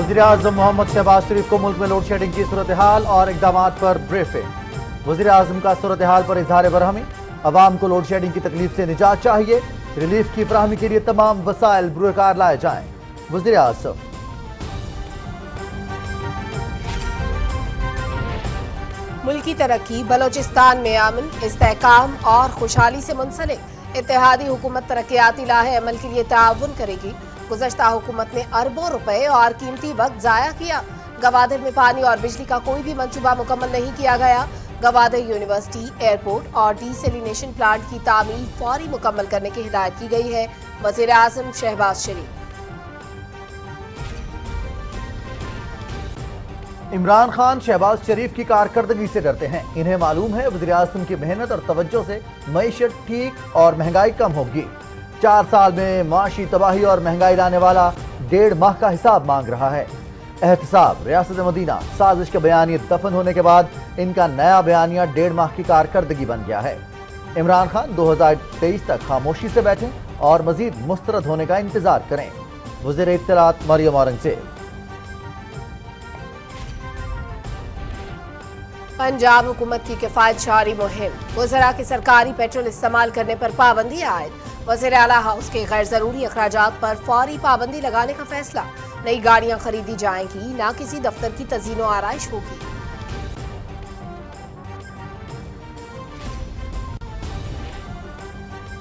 वज़ीर-ए-आज़म मोहम्मद शहबाज शरीफ को मुल्क में लोड शेडिंग की सूरत-ए-हाल और इक़दामात पर ब्रीफिंग। वज़ीर-ए-आज़म का सूरत-ए-हाल पर इज़हार बरहमी। अवाम को लोड शेडिंग की तकलीफ से निजात चाहिए, रिलीफ की फराहमी के लिए तमाम वसाइल बुरुकार लाए जाएं। वज़ीर-ए-आज़म मुल्क की तरक्की बलोचिस्तान में अमन, इस्तेहकाम और खुशहाली से मुंसलिक। इत्तेहादी हुकूमत तरक्याती लाहे अमल के लिए ताउन करेगी। गुज़श्ता हुकूमत ने अरबों रुपए और कीमती वक्त जाया किया। गवादर में पानी और बिजली का कोई भी मंसूबा मुकम्मल नहीं किया गया। गवादर यूनिवर्सिटी, एयरपोर्ट और डिसैलिनेशन प्लांट की तामीर फौरी मुकम्मल करने की हिदायत की गई है। वज़ीर-ए-आज़म शहबाज शरीफ। इमरान खान शहबाज शरीफ की कारकर्दगी से डरते हैं। इन्हें मालूम है वज़ीर-ए-आज़म की मेहनत और तवज्जो से मईशत ठीक और महंगाई कम होगी। 4 साल में माशी तबाही और महंगाई लाने वाला 1.5 माह का हिसाब मांग रहा है। एहतसाब रियासत मदीना साजिश के बयानी दफन होने के बाद इनका नया बयानिया 1.5 माह की कारकर्दगी बन गया है। इमरान खान 2023 तक खामोशी से बैठें और मजीद मुस्तरद होने का इंतजार करें। वज़ीर इत्तलात मरियम औरंगज़ेब। पंजाब हुकूमत की किफायत जारी मुहिम। वज़रा के सरकारी पेट्रोल इस्तेमाल करने पर पाबंदी आयद। वज़ीर आला हाउस के गैर जरूरी अखराजात पर फौरी पाबंदी लगाने का फैसला। नई गाड़ियां खरीदी जाएंगी, ना किसी दफ्तर की तज़ीनो आराइश होगी।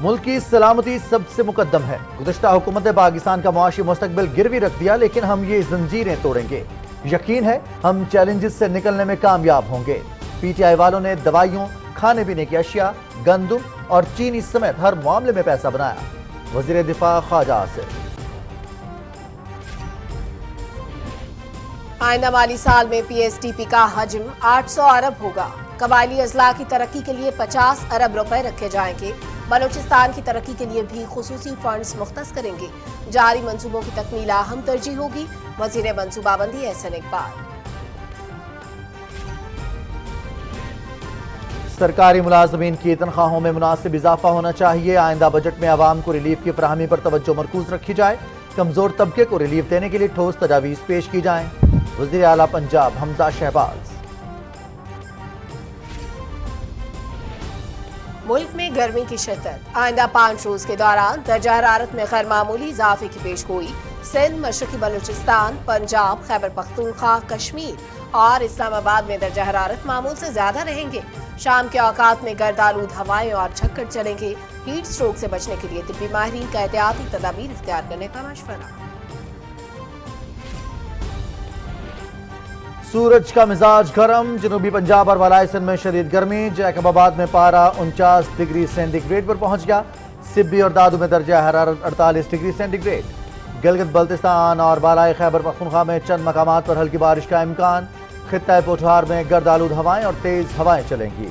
मुल्क की सलामती सबसे मुकद्दम है। गुज़श्ता हुकूमत ने पाकिस्तान का मुआशी मुस्तकबिल गिरवी रख दिया, लेकिन हम ये जंजीरें तोड़ेंगे। यकीन है हम चैलेंजेस से निकलने में कामयाब होंगे। पीटीआई वालों ने दवाइयों, खाने पीने की अशिया, गंदम और चीनी समेत हर मामले में पैसा बनाया। वज़ीर दिफा ख्वाजा आसिफ। आइंदा माली साल में पीएसडीपी का हजम 800 अरब होगा। कबायली अजला की तरक्की के लिए 50 अरब रुपए रखे जाएंगे। बलोचिस्तान की तरक्की के लिए भी खुसूसी फंड्स मुख्तस करेंगे। जारी मंसूबों की तकमील अहम तरजीह होगी। वज़ीर मंसूबाबंदी एहसन इकबाल। सरकारी मुलाजमीन की तनख्वाहों में मुनासिब इजाफा होना चाहिए। आइंदा बजट में आवाम को रिलीफ की फराहमी पर तवज्जो मरकूज रखी जाए। कमजोर तबके को रिलीफ देने के लिए ठोस तजावीज पेश की जाएं। वज़ीर आला पंजाब हमजा शहबाज। मुल्क में गर्मी की शिद्दत। आइंदा 5 रोज के दौरान दर्जा हरारत में गैर मामूली इजाफे की पेशगोई। सिंध, मशरकी बलूचिस्तान, पंजाब, खैबर पख्तूनख्वा, कश्मीर और इस्लामाबाद में दर्जा हरारत मामूल से ज्यादा रहेंगे। शाम के औकात में गर्द आलूद हवाएं और झक्कड़ चलेंगे। हीट स्ट्रोक से बचने के लिए तिब्बी माहिरीन का एहतियाती तदाबीर इख्तियार करने का मशवरा। सूरज का मिजाज गर्म। जनूबी पंजाब और वलाई सिंध में शदीद गर्मी। जैकबाबाद में पारा 49 डिग्री सेंटीग्रेड पर पहुंच गया। सिब्बी और दादू में दर्जा हरारत 48 डिग्री सेंटीग्रेड। गिलगित बल्तिस्तान और बालाई खैबर पख्तूनख्वा में चंद मकामात पर हल्की बारिश का इम्कान। खित्ता पोठार में गर्द आलूद हवाएं और तेज हवाएं चलेंगी।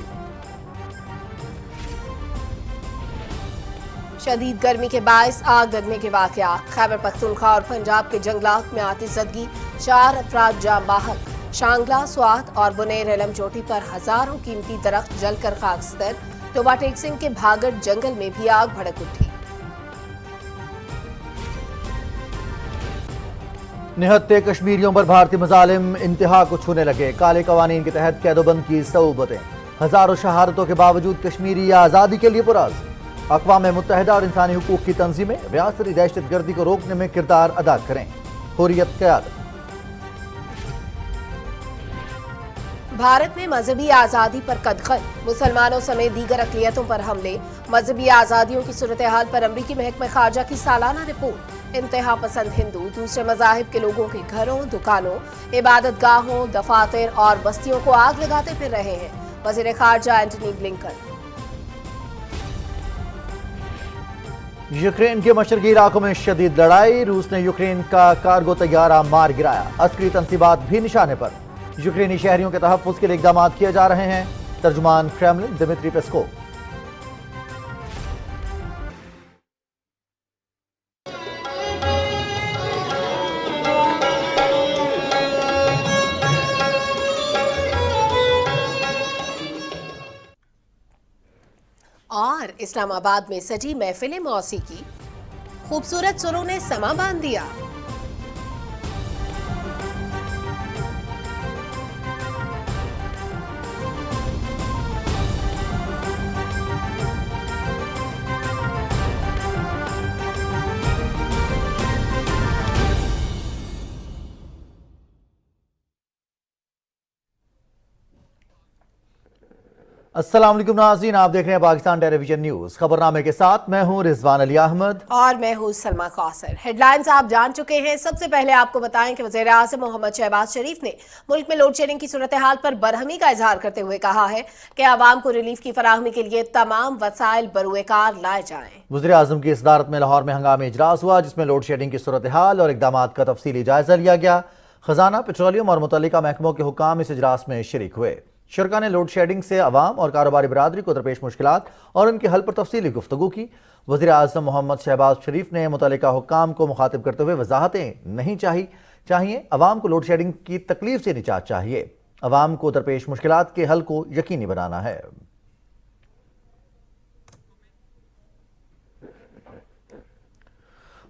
शदीद गर्मी के बायस आग लगने के वाकयात। खैबर पख्तूनख्वा और पंजाब के जंगलात में आतिशज़दगी, 4 अफराद जाम बाहक। शांगला, स्वात और बुनेर एलम चोटी पर हजारों कीमती दरख्त जलकर खाकस्तर। टोबा टेक सिंह के भागड़ जंगल में भी आग भड़क उठी। निहत्ते कश्मीरियों पर भारतीय मजालिम इंतहा को छूने लगे। काले कवानीन के तहत कैदोबंद की सऊबतें। हजारों शहादतों के बावजूद कश्मीरी आज़ादी के लिए पुराज। अक़वाम मुत्तहिदा और इंसानी हुकूक की तंजीमें रियासती दहशत गर्दी को रोकने में किरदार अदा करें। हुर्रियत क़यादत। भारत में मजहबी आज़ादी पर कदखल। मुसलमानों समेत दीगर अक़लियतों पर हमले। मजहबी आज़ादियों की सूरत हाल पर अमरीकी महकमा ख़ारजा की सालाना रिपोर्ट। इंतहा पसंद हिंदू दूसरे मज़ाहिब के लोगों के घरों, दुकानों, इबादत गाहों, दफातर और बस्तियों को आग लगाते फिर रहे हैं। वज़ीर ख़ारजा एंटनी ब्लिंकन। यूक्रेन के मशरकी इलाकों में शदीद लड़ाई। रूस ने यूक्रेन का कार्गो तैयारा मार गिराया। अस्करी तंसीबात भी निशाने पर। यूक्रेनी शहरियों के तहफ़्फ़ुज़ के लिए इक़दाम किए जा रहे हैं। तर्जुमान क्रेमलिन दिमित्री पेस्कोव। और इस्लामाबाद में सजी महफिल मौसीकी। खूबसूरत सुरों ने समा बांध दिया। अस्सलाम वालेकुम नाज़रीन, आप देख रहे हैं पाकिस्तान टेलीविजन न्यूज। खबरनामे के साथ मैं हूं रिजवान अली अहमद और मैं हूं सलमा कौसर। हेडलाइंस आप जान चुके हैं। सबसे पहले आपको बताएं कि वज़ीर आज़म मोहम्मद शहबाज शरीफ ने मुल्क में लोड शेडिंग की सूरत हाल पर बरहमी का इजहार करते हुए कहा है कि आवाम को रिलीफ की फराहमी के लिए तमाम वसाइल बरूएकार लाए जाएं। वज़ीर आज़म की सदारत में लाहौर में हंगामी इजलास हुआ, जिसमें लोड शेडिंग की सूरत हाल और इकदाम का तफसीली जायजा लिया गया। खजाना, पेट्रोलियम और मुतल्लिका महकमों के हुक्काम इस इजलास में शरीक हुए। शुरका ने लोड शेडिंग से अवाम और कारोबारी बरादरी को दरपेश मुश्किलात और उनके हल पर तफसीली गुफ्तगू की। वज़ीर आज़म मोहम्मद शहबाज शरीफ ने मुतल्लिका हुक्काम को मुखातिब करते हुए वजाहतें नहीं चाहिए। अवाम को लोड शेडिंग की तकलीफ से निजात चाहिए। अवाम को दरपेश मुश्किलात के हल को यकीनी बनाना है।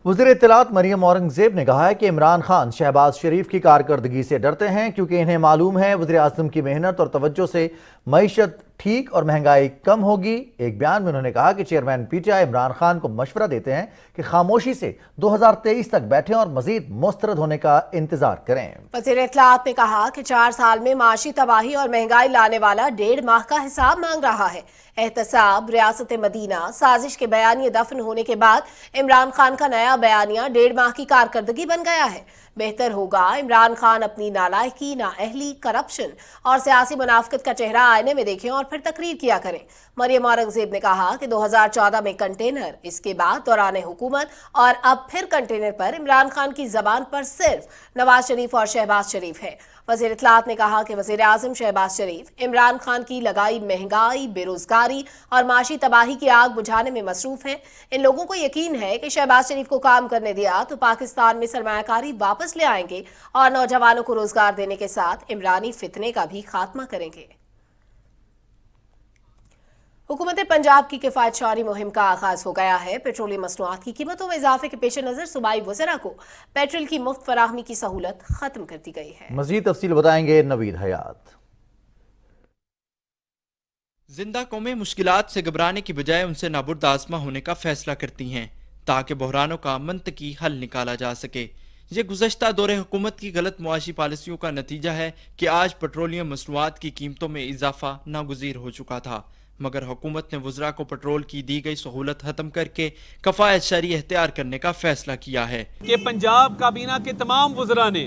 वज़ीर इत्तलात मरियम औरंगज़ेब ने कहा है कि इमरान खान शहबाज शरीफ की कारकर्दगी से डरते हैं, क्योंकि इन्हें मालूम है वज़ीर आज़म की मेहनत और तवज्जो से मईशत ठीक और महंगाई कम होगी। एक बयान में उन्होंने कहा कि चेयरमैन पीटीआई इमरान खान को मशवरा देते हैं कि खामोशी से 2023 तक बैठें और मजीद मुस्तरद होने का इंतजार करें। वज़ीर इत्तलात ने कहा कि 4 साल में माशी तबाही और महंगाई लाने वाला 1.5 माह का हिसाब मांग रहा है। एहतसाब, रियासत मदीना, साजिश के बयानिए दफन होने के बाद इमरान खान का नया बयानिया 1.5 माह की कारकर्दगी बन गया है। बेहतर होगा इमरान खान अपनी नालायकी, नाअहली, करप्शन और सियासी मुनाफिकत का चेहरा आईने में देखें और फिर तकरीर किया करें। मरियम औरंगज़ेब ने कहा कि 2014 में कंटेनर, इसके बाद दौरान हुकूमत और अब फिर कंटेनर पर इमरान खान की जबान पर सिर्फ नवाज शरीफ और शहबाज शरीफ है। वज़ीर इत्तलात ने कहा कि वज़ीर आज़म शहबाज शरीफ इमरान खान की लगाई महंगाई, बेरोजगारी और माशी तबाही की आग बुझाने में मसरूफ हैं। इन लोगों को यकीन है कि शहबाज शरीफ को काम करने दिया तो पाकिस्तान में सरमायाकारी वापस ले आएंगे और नौजवानों को रोजगार देने के साथ इमरानी फितने का भी खात्मा करेंगे। हुकूमत पंजाब की किफायतशारी मुहिम का आगाज हो गया है। पेट्रोलियम मसनूआत की कीमतों में इजाफे के पेश नजर सूबाई वज़रा को पेट्रोल की मुफ्त फराहमी की सहूलत खत्म कर दी गई है। मजीद तफसील बताएंगे नवीद हयात। जिंदा कौमें मुश्किलात से घबराने की बजाय उनसे नाबुर्द आज़मा होने का फैसला करती हैं, ताकि बहरानों का मंतकी हल निकाला जा सके। ये गुज़श्ता दौरे हुकूमत की गलत मुआशी पॉलिसियों का नतीजा है कि आज पेट्रोलियम मसनूआत की कीमतों में इजाफा नागुज़ीर हो चुका था, मगर हुकूमत ने वज़रा को पेट्रोल की दी गई सहूलत खत्म करके कफ़ायत शरी एख्तियार करने का फैसला किया है कि पंजाब काबीना के तमाम वज़रा ने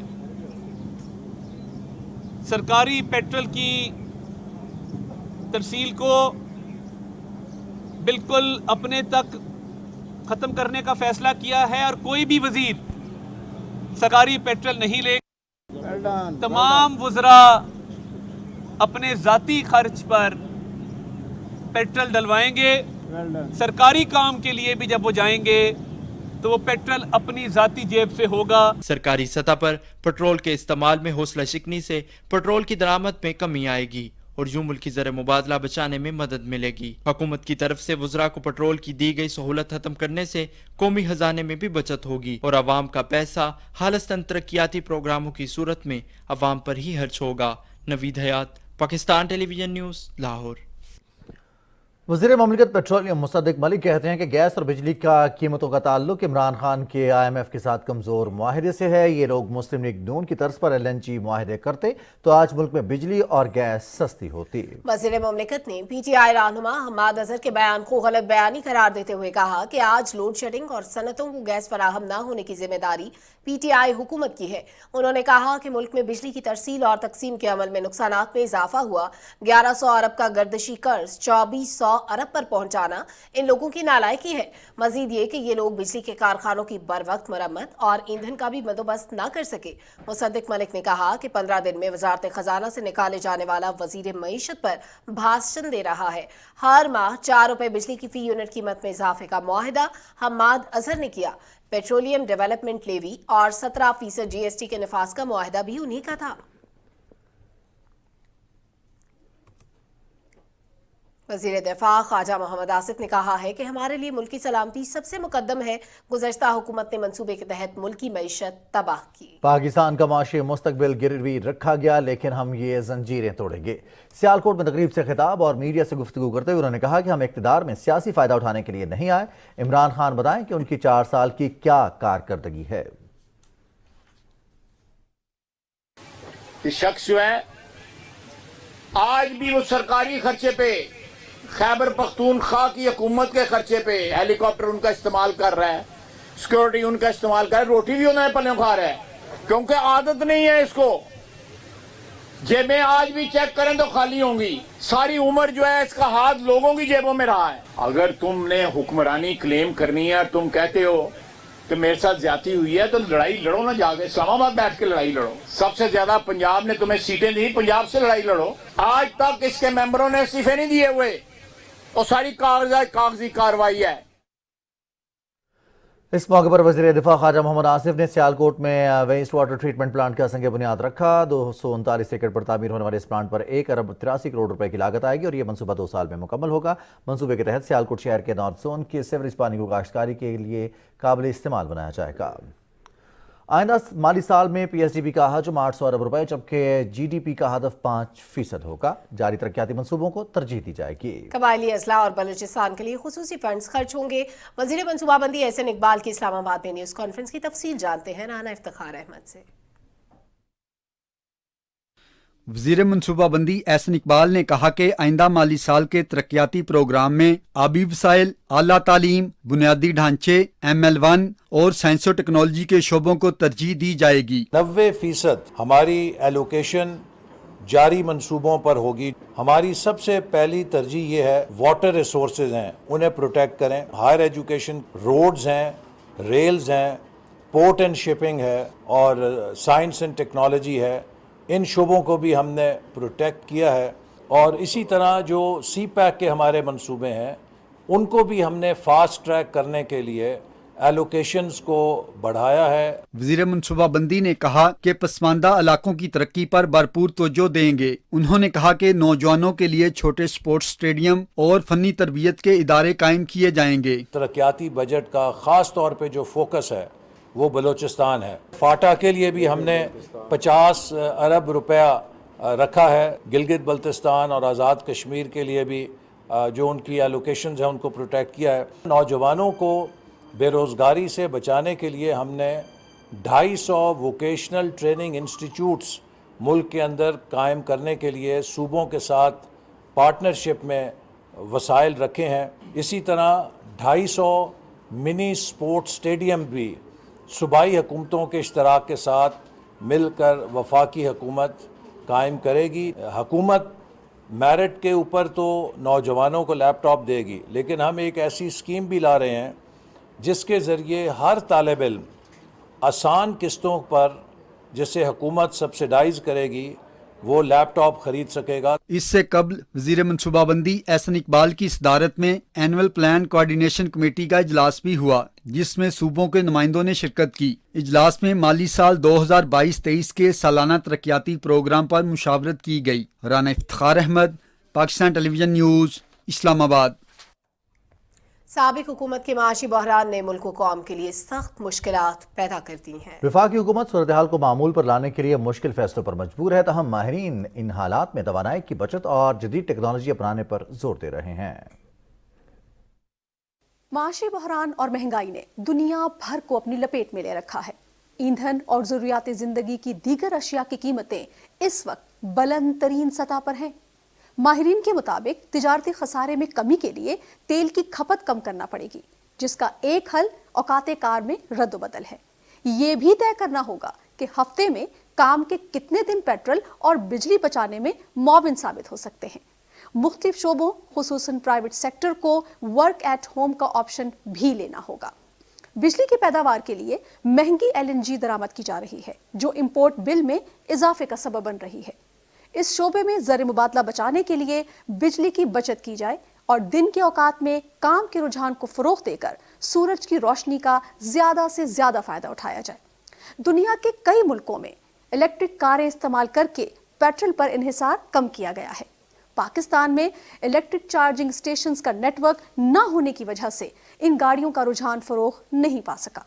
सरकारी पेट्रोल की तरसील को बिल्कुल अपने तक ख़त्म करने का फैसला किया है और कोई भी वज़ीर सरकारी पेट्रोल नहीं ले। तमाम वज़रा अपने ज़ाती खर्च पर पेट्रोल डलवाएंगे। सरकारी काम के लिए भी जब वो जाएंगे तो वो पेट्रोल अपनी ज़ाती जेब से होगा। सरकारी सतह पर पेट्रोल के इस्तेमाल में हौसला शिकनी से पेट्रोल की दरामद में कमी आएगी और यूं मुल्की ज़र मुबादला बचाने में मदद मिलेगी। हुकूमत की तरफ से वज़रा को पेट्रोल की दी गई सहूलत खत्म करने से कौमी खजाने में भी बचत होगी और अवाम का पैसा हालतन तरक्याती प्रोग्रामों की सूरत में अवाम पर ही खर्च होगा। नवीद हयात, पाकिस्तान टेलीविजन न्यूज़, लाहौर। वज़ीर ममलिकत पेट्रोलियम मुसद्दिक मलिक कहते हैं कि गैस और बिजली का कीमतों का ताल्लुक इमरान खान के IMF के साथ कमज़ोर मुआहदे से है। ये लोग मुस्लिम लीग नून की तर्ज पर LNG मुआहदे करते तो आज मुल्क में बिजली और गैस सस्ती होती। वज़ीर ममलिकत ने PTI रहनुमा हम्माद अजहर के बयान को गलत बयानी करार देते हुए कहा कि आज लोड शेडिंग और सनतों को गैस फराहम न होने की जिम्मेदारी PTI हुकूमत की है। उन्होंने कहा कि मुल्क में बिजली की तरसील और तकसीम के अमल में नुकसानात में इजाफा हुआ। 1100 अरब का गर्दशी कर्ज 2400 अरब पर पहुंचाना इन लोगों की नालायकी है। मजीद ये कि ये लोग बिजली के कारखानों की बर वक्त मरम्मत और ईंधन का भी बंदोबस्त न कर सके। मुसद्दिक मलिक ने कहा कि 15 दिन में वजारत खजाना से निकाले जाने वाला वजीर मईशत पर भाषण दे रहा है। हर माह 4 रुपए बिजली की फी यूनिट कीमत में इजाफे का मुआहदा हम्माद अजहर ने किया। पेट्रोलियम डेवलपमेंट लेवी और 17% GST के नफाज का मुआहदा भी उन्हीं का था। वज़ीर दिफा ख्वाजा मोहम्मद आसिफ ने कहा है कि हमारे लिए मुल्की सलामती सबसे मुकद्दम है। गुज़श्ता हुकूमत ने मंसूबे के तहत मुल्की मईशत तबाह की। पाकिस्तान का माशी मुस्तकबिल गिरवी रखा गया, लेकिन हम ये जंजीरें तोड़ेंगे। सियालकोट में तकरीब से खिताब और मीडिया से गुफ्तगू करते हुए उन्होंने कहा कि हम इक़्तिदार में सियासी फ़ायदा उठाने के लिए नहीं आए। इमरान खान बताएं कि उनकी 4 साल की क्या कारकर्दगी है। शख्स जो है آج بھی وہ سرکاری خرچے پہ خیبر پختونخوا کی حکومت کے خرچے پہ ہیلی کاپٹر ان کا استعمال کر رہا ہے, سیکورٹی ان کا استعمال کر رہا ہے, روٹی بھی انہیں پلوں کھا رہا ہے کیونکہ عادت نہیں ہے اس کو. جیبیں آج بھی چیک کریں تو خالی ہوں گی. ساری عمر جو ہے اس کا ہاتھ لوگوں کی جیبوں میں رہا ہے. اگر تم نے حکمرانی کلیم کرنی ہے اور تم کہتے ہو کہ میرے ساتھ زیادتی ہوئی ہے تو لڑائی لڑو نا, جا کے اسلام آباد بیٹھ کے لڑائی لڑو. سب سے زیادہ پنجاب نے تمہیں سیٹیں دی, پنجاب سے لڑائی لڑو. آج تک اس کے ممبروں نے استعفے نہیں دیے ہوئے, اور ساری کاغذی کاروائی ہے. اس موقع پر وزیر دفاع خواجہ محمد آصف نے سیالکوٹ میں ویسٹ واٹر ٹریٹمنٹ پلانٹ کا سنگ بنیاد رکھا. 239 ایکڑ پر تعمیر ہونے والے اس پلانٹ پر 1 ارب 83 کروڑ روپے کی لاگت آئے گی اور یہ منصوبہ 2 سال میں مکمل ہوگا. منصوبے کے تحت سیالکوٹ شہر کے نارتھ زون کے سیوریج پانی کو کاشتکاری کے لیے قابل استعمال بنایا جائے گا. آئندہ مالی سال میں پی ایس ڈی پی کا حجم 800 ارب روپے جبکہ جی ڈی پی کا ہدف 5% ہوگا. جاری ترقیاتی منصوبوں کو ترجیح دی جائے گی. قبائلی اضلاع اور بلوچستان کے لیے خصوصی فنڈز خرچ ہوں گے. وزیر منصوبہ بندی احسن اقبال کی اسلام آباد میں نیوز کانفرنس کی تفصیل جانتے ہیں رانا افتخار احمد سے. وزیر منصوبہ بندی احسن اقبال نے کہا کہ آئندہ مالی سال کے ترقیاتی پروگرام میں آبی وسائل, اعلیٰ تعلیم, بنیادی ڈھانچے, ML1 اور سائنس و ٹیکنالوجی کے شعبوں کو ترجیح دی جائے گی. 90% ہماری ایلوکیشن جاری منصوبوں پر ہوگی. ہماری سب سے پہلی ترجیح یہ ہے واٹر ریسورسز ہیں انہیں پروٹیکٹ کریں. ہائر ایجوکیشن, روڈز ہیں, ریلز ہیں, پورٹ اینڈ شپنگ ہے اور سائنس اینڈ ٹیکنالوجی ہے. ان شعبوں کو بھی ہم نے پروٹیکٹ کیا ہے. اور اسی طرح جو سی پیک کے ہمارے منصوبے ہیں ان کو بھی ہم نے فاسٹ ٹریک کرنے کے لیے ایلوکیشنز کو بڑھایا ہے. وزیر منصوبہ بندی نے کہا کہ پسماندہ علاقوں کی ترقی پر بھرپور توجہ دیں گے. انہوں نے کہا کہ نوجوانوں کے لیے چھوٹے سپورٹس اسٹیڈیم اور فنی تربیت کے ادارے قائم کیے جائیں گے. ترقیاتی بجٹ کا خاص طور پہ جو فوکس ہے وہ بلوچستان ہے. فاٹا کے لیے بھی ہم نے 50 ارب روپیہ رکھا ہے. گلگت بلتستان اور آزاد کشمیر کے لیے بھی جو ان کی ایلوکیشنز ہیں ان کو پروٹیکٹ کیا ہے. نوجوانوں کو بے روزگاری سے بچانے کے لیے ہم نے 250 ووکیشنل ٹریننگ انسٹیٹیوٹس ملک کے اندر قائم کرنے کے لیے صوبوں کے ساتھ پارٹنرشپ میں وسائل رکھے ہیں. اسی طرح 250 منی سپورٹ اسٹیڈیم بھی صوبائی حکومتوں کے اشتراک کے ساتھ مل کر وفاقی حکومت قائم کرے گی. حکومت میرٹ کے اوپر تو نوجوانوں کو لیپ ٹاپ دے گی, لیکن ہم ایک ایسی اسکیم بھی لا رہے ہیں جس کے ذریعے ہر طالب علم آسان قسطوں پر جسے حکومت سبسیڈائز کرے گی وہ لیپ ٹاپ خرید سکے گا. اس سے قبل وزیر منصوبہ بندی احسن اقبال کی صدارت میں اینول پلان کوارڈینیشن کمیٹی کا اجلاس بھی ہوا جس میں صوبوں کے نمائندوں نے شرکت کی. اجلاس میں مالی سال 2022-23 کے سالانہ ترقیاتی پروگرام پر مشاورت کی گئی. Rana Iftikhar Ahmad, Pakistan television news, اسلام آباد. سابق حکومت کے معاشی بحران نے ملک و قوم کے لیے سخت مشکلات پیدا کر دی ہیں. وفاقی حکومت صورتحال کو معمول پر لانے کے لیے مشکل فیصلوں پر مجبور ہے, تاہم ماہرین ان حالات میں توانائی کی بچت اور جدید ٹیکنالوجی اپنانے پر زور دے رہے ہیں. معاشی بحران اور مہنگائی نے دنیا بھر کو اپنی لپیٹ میں لے رکھا ہے. ایندھن اور ضروریات زندگی کی دیگر اشیاء کی قیمتیں اس وقت بلند ترین سطح پر ہیں. ماہرین کے مطابق تجارتی خسارے میں کمی کے لیے تیل کی کھپت کم کرنا پڑے گی, جس کا ایک حل اوقات کار میں رد و بدل ہے. یہ بھی طے کرنا ہوگا کہ ہفتے میں کام کے کتنے دن پیٹرول اور بجلی بچانے میں معاون ثابت ہو سکتے ہیں. مختلف شعبوں خصوصاً پرائیویٹ سیکٹر کو ورک ایٹ ہوم کا آپشن بھی لینا ہوگا. بجلی کی پیداوار کے لیے مہنگی LNG درآمد کی جا رہی ہے جو امپورٹ بل میں اضافے کا سبب بن رہی ہے. اس شعبے میں زر مبادلہ بچانے کے لیے بجلی کی بچت کی جائے اور دن کے اوقات میں کام کے رجحان کو فروغ دے کر سورج کی روشنی کا زیادہ سے زیادہ فائدہ اٹھایا جائے. دنیا کے کئی ملکوں میں الیکٹرک کاریں استعمال کر کے پیٹرول پر انحصار کم کیا گیا ہے. پاکستان میں الیکٹرک چارجنگ اسٹیشنز کا نیٹ ورک نہ ہونے کی وجہ سے ان گاڑیوں کا رجحان فروغ نہیں پا سکا.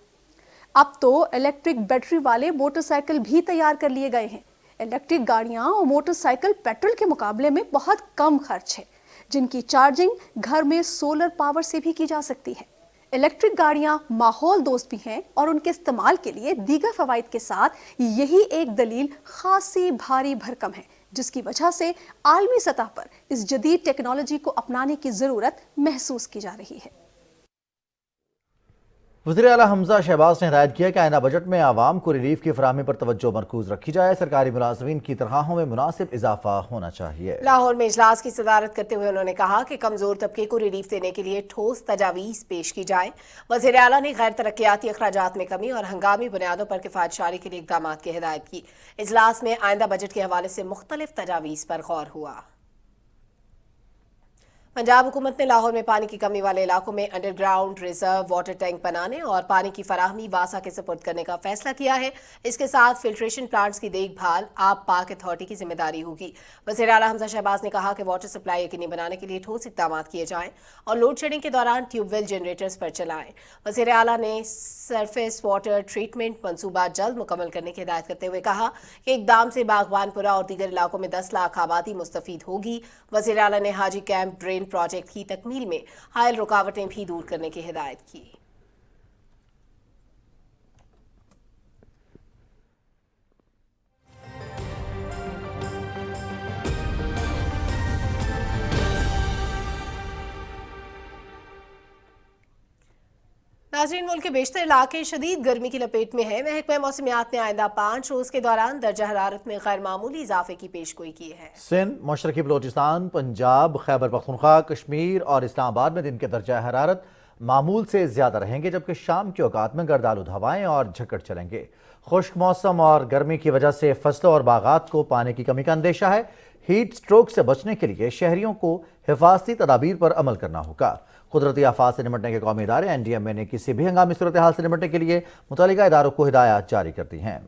اب تو الیکٹرک بیٹری والے موٹر سائیکل بھی تیار کر لیے گئے ہیں. الیکٹرک گاڑیاں اور موٹر سائیکل پیٹرول کے مقابلے میں بہت کم خرچ ہے, جن کی چارجنگ گھر میں سولر پاور سے بھی کی جا سکتی ہے. الیکٹرک گاڑیاں ماحول دوست بھی ہیں اور ان کے استعمال کے لیے دیگر فوائد کے ساتھ یہی ایک دلیل خاصی بھاری بھرکم ہے جس کی وجہ سے عالمی سطح پر اس جدید ٹیکنالوجی کو اپنانے کی ضرورت محسوس کی جا رہی ہے۔ وزیر اعلیٰ حمزہ شہباز نے ہدایت کیا کہ آئندہ بجٹ میں عوام کو ریلیف کی فراہمی پر توجہ مرکوز رکھی جائے۔ سرکاری ملازمین کی تنخواہوں میں مناسب اضافہ ہونا چاہیے۔ لاہور میں اجلاس کی صدارت کرتے ہوئے انہوں نے کہا کہ کمزور طبقے کو ریلیف دینے کے لیے ٹھوس تجاویز پیش کی جائیں۔ وزیر اعلیٰ نے غیر ترقیاتی اخراجات میں کمی اور ہنگامی بنیادوں پر کفایت شعاری کے لیے اقدامات کی ہدایت کی۔ اجلاس میں آئندہ بجٹ کے حوالے سے مختلف تجاویز پر غور ہوا۔ پنجاب حکومت نے لاہور میں پانی کی کمی والے علاقوں میں under ground reserve water tank بنانے اور پانی کی فراہمی واسا کے سپرد کرنے کا فیصلہ کیا ہے۔ اس کے ساتھ فلٹریشن پلانٹس کی دیکھ بھال آب پاک اتھارٹی کی ذمہ داری ہوگی۔ وزیر اعلیٰ حمزہ شہباز نے کہا کہ واٹر سپلائی یقینی بنانے کے لیے ٹھوس اقدامات کیے جائیں اور لوڈ شیڈنگ کے دوران ٹیوب ویل جنریٹرز پر چلائیں۔ وزیر اعلیٰ نے سرفیس واٹر ٹریٹمنٹ منصوبہ جلد مکمل کرنے کی ہدایت کرتے ہوئے کہا کہ اقدام سے باغبان پورہ اور دیگر علاقوں میں 10 لاکھ آبادی مستفید ہوگی۔ وزیر اعلیٰ نے حاجی کیمپ ڈرین پروجیکٹ کی تکمیل میں حائل رکاوٹیں بھی دور کرنے کی ہدایت کی۔ ناظرین، ملک کے بیشتر علاقے شدید گرمی کی لپیٹ میں ہیں۔ محکمہ موسمیات نے آئندہ 5 روز کے دوران درجہ حرارت میں غیر معمولی اضافے کی پیشگوئی کی ہے۔ سندھ، مشرقی بلوچستان، پنجاب، خیبر پختونخوا، کشمیر اور اسلام آباد میں دن کے درجہ حرارت معمول سے زیادہ رہیں گے، جبکہ شام کے اوقات میں گرد آلود ہوائیں اور جھکڑ چلیں گے۔ خشک موسم اور گرمی کی وجہ سے فصلوں اور باغات کو پانی کی کمی کا اندیشہ ہے۔ ہیٹ سٹروک سے بچنے کے لیے شہریوں کو حفاظتی تدابیر پر عمل کرنا ہوگا۔ قدرتی آفات سے نمٹنے کے قومی ادارے NDMA نے کسی بھی ہنگامی صورتحال سے نمٹنے کے لیے متعلقہ اداروں کو ہدایات جاری کر دی ہیں۔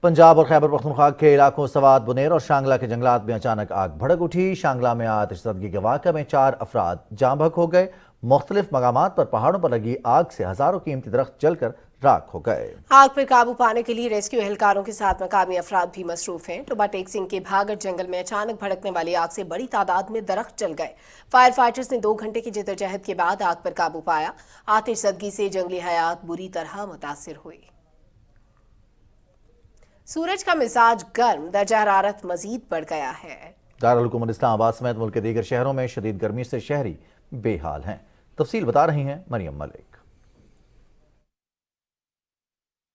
پنجاب اور خیبر پختونخوا کے علاقوں سوات، بنیر اور شانگلہ کے جنگلات میں اچانک آگ بھڑک اٹھی۔ شانگلہ میں آتش زدگی کے واقعہ میں 4 افراد جاں بحق ہو گئے۔ مختلف مقامات پر پہاڑوں پر لگی آگ سے ہزاروں قیمتی درخت جل کر راکھ ہو گئے۔ آگ پر قابو پانے کے لیے ریسکیو اہلکاروں کے ساتھ مقامی افراد بھی مصروف ہیں۔ ٹوبا ٹیک سنگھ کے بھاگڑ جنگل میں اچانک بھڑکنے والی آگ سے بڑی تعداد میں درخت جل گئے۔ فائر فائٹرز نے 2 گھنٹے کی جدوجہد کے بعد آگ پر قابو پایا۔ آتش زدگی سے جنگلی حیات بری طرح متاثر ہوئی۔ سورج کا مزاج گرم، درجہ حرارت مزید بڑھ گیا ہے۔ دارالحکومت اسلام آباد سمیت ملک کے دیگر شہروں میں شدید گرمی سے شہری بے حال ہیں۔ تفصیل بتا رہی ہیں مریم ملک۔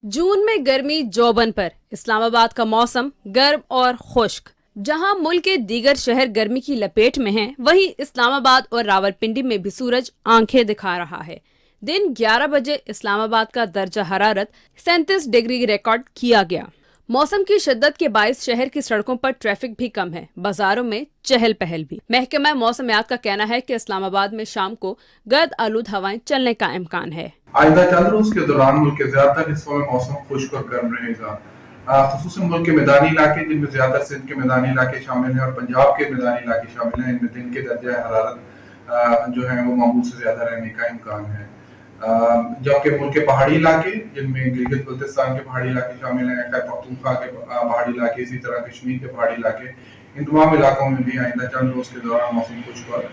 جون میں گرمی جوبن پر، اسلام آباد کا موسم گرم اور خشک۔ جہاں ملک کے دیگر شہر گرمی کی لپیٹ میں ہیں، وہیں اسلام آباد اور راولپنڈی میں بھی سورج آنکھیں دکھا رہا ہے۔ دن 11 بجے اسلام آباد کا درجہ حرارت 37 ڈگری ریکارڈ کیا گیا۔ موسم کی شدت کے باعث شہر کی سڑکوں پر ٹریفک بھی کم ہے، بازاروں میں چہل پہل بھی۔ محکمہ موسمیات کا کہنا ہے کہ اسلام آباد میں شام کو گرد آلود ہوائیں چلنے کا امکان ہے۔ آئندہ چند روز کے دوران ملک کے زیادہ تر حصوں میں موسم خشک اور گرم رہے گا، خصوصاً ملک کے میدانی علاقے جن میں زیادہ سندھ کے میدانی علاقے شامل ہیں اور پنجاب کے میدانی علاقے شامل ہیں، ان میں دن کے درجہ حرارت جو ہے وہ معمول سے زیادہ رہنے کا امکان ہے۔ جبکہ ملک کے پہاڑی علاقے جن میں گلگت بلتستان کے پہاڑی علاقے شامل ہیں، خیبر پختونخوا کے پہاڑی علاقے، اسی طرح کشمیر کے پہاڑی علاقے، ان تمام علاقوں میں بھی آئندہ چند روز کے دوران موسم خشک اور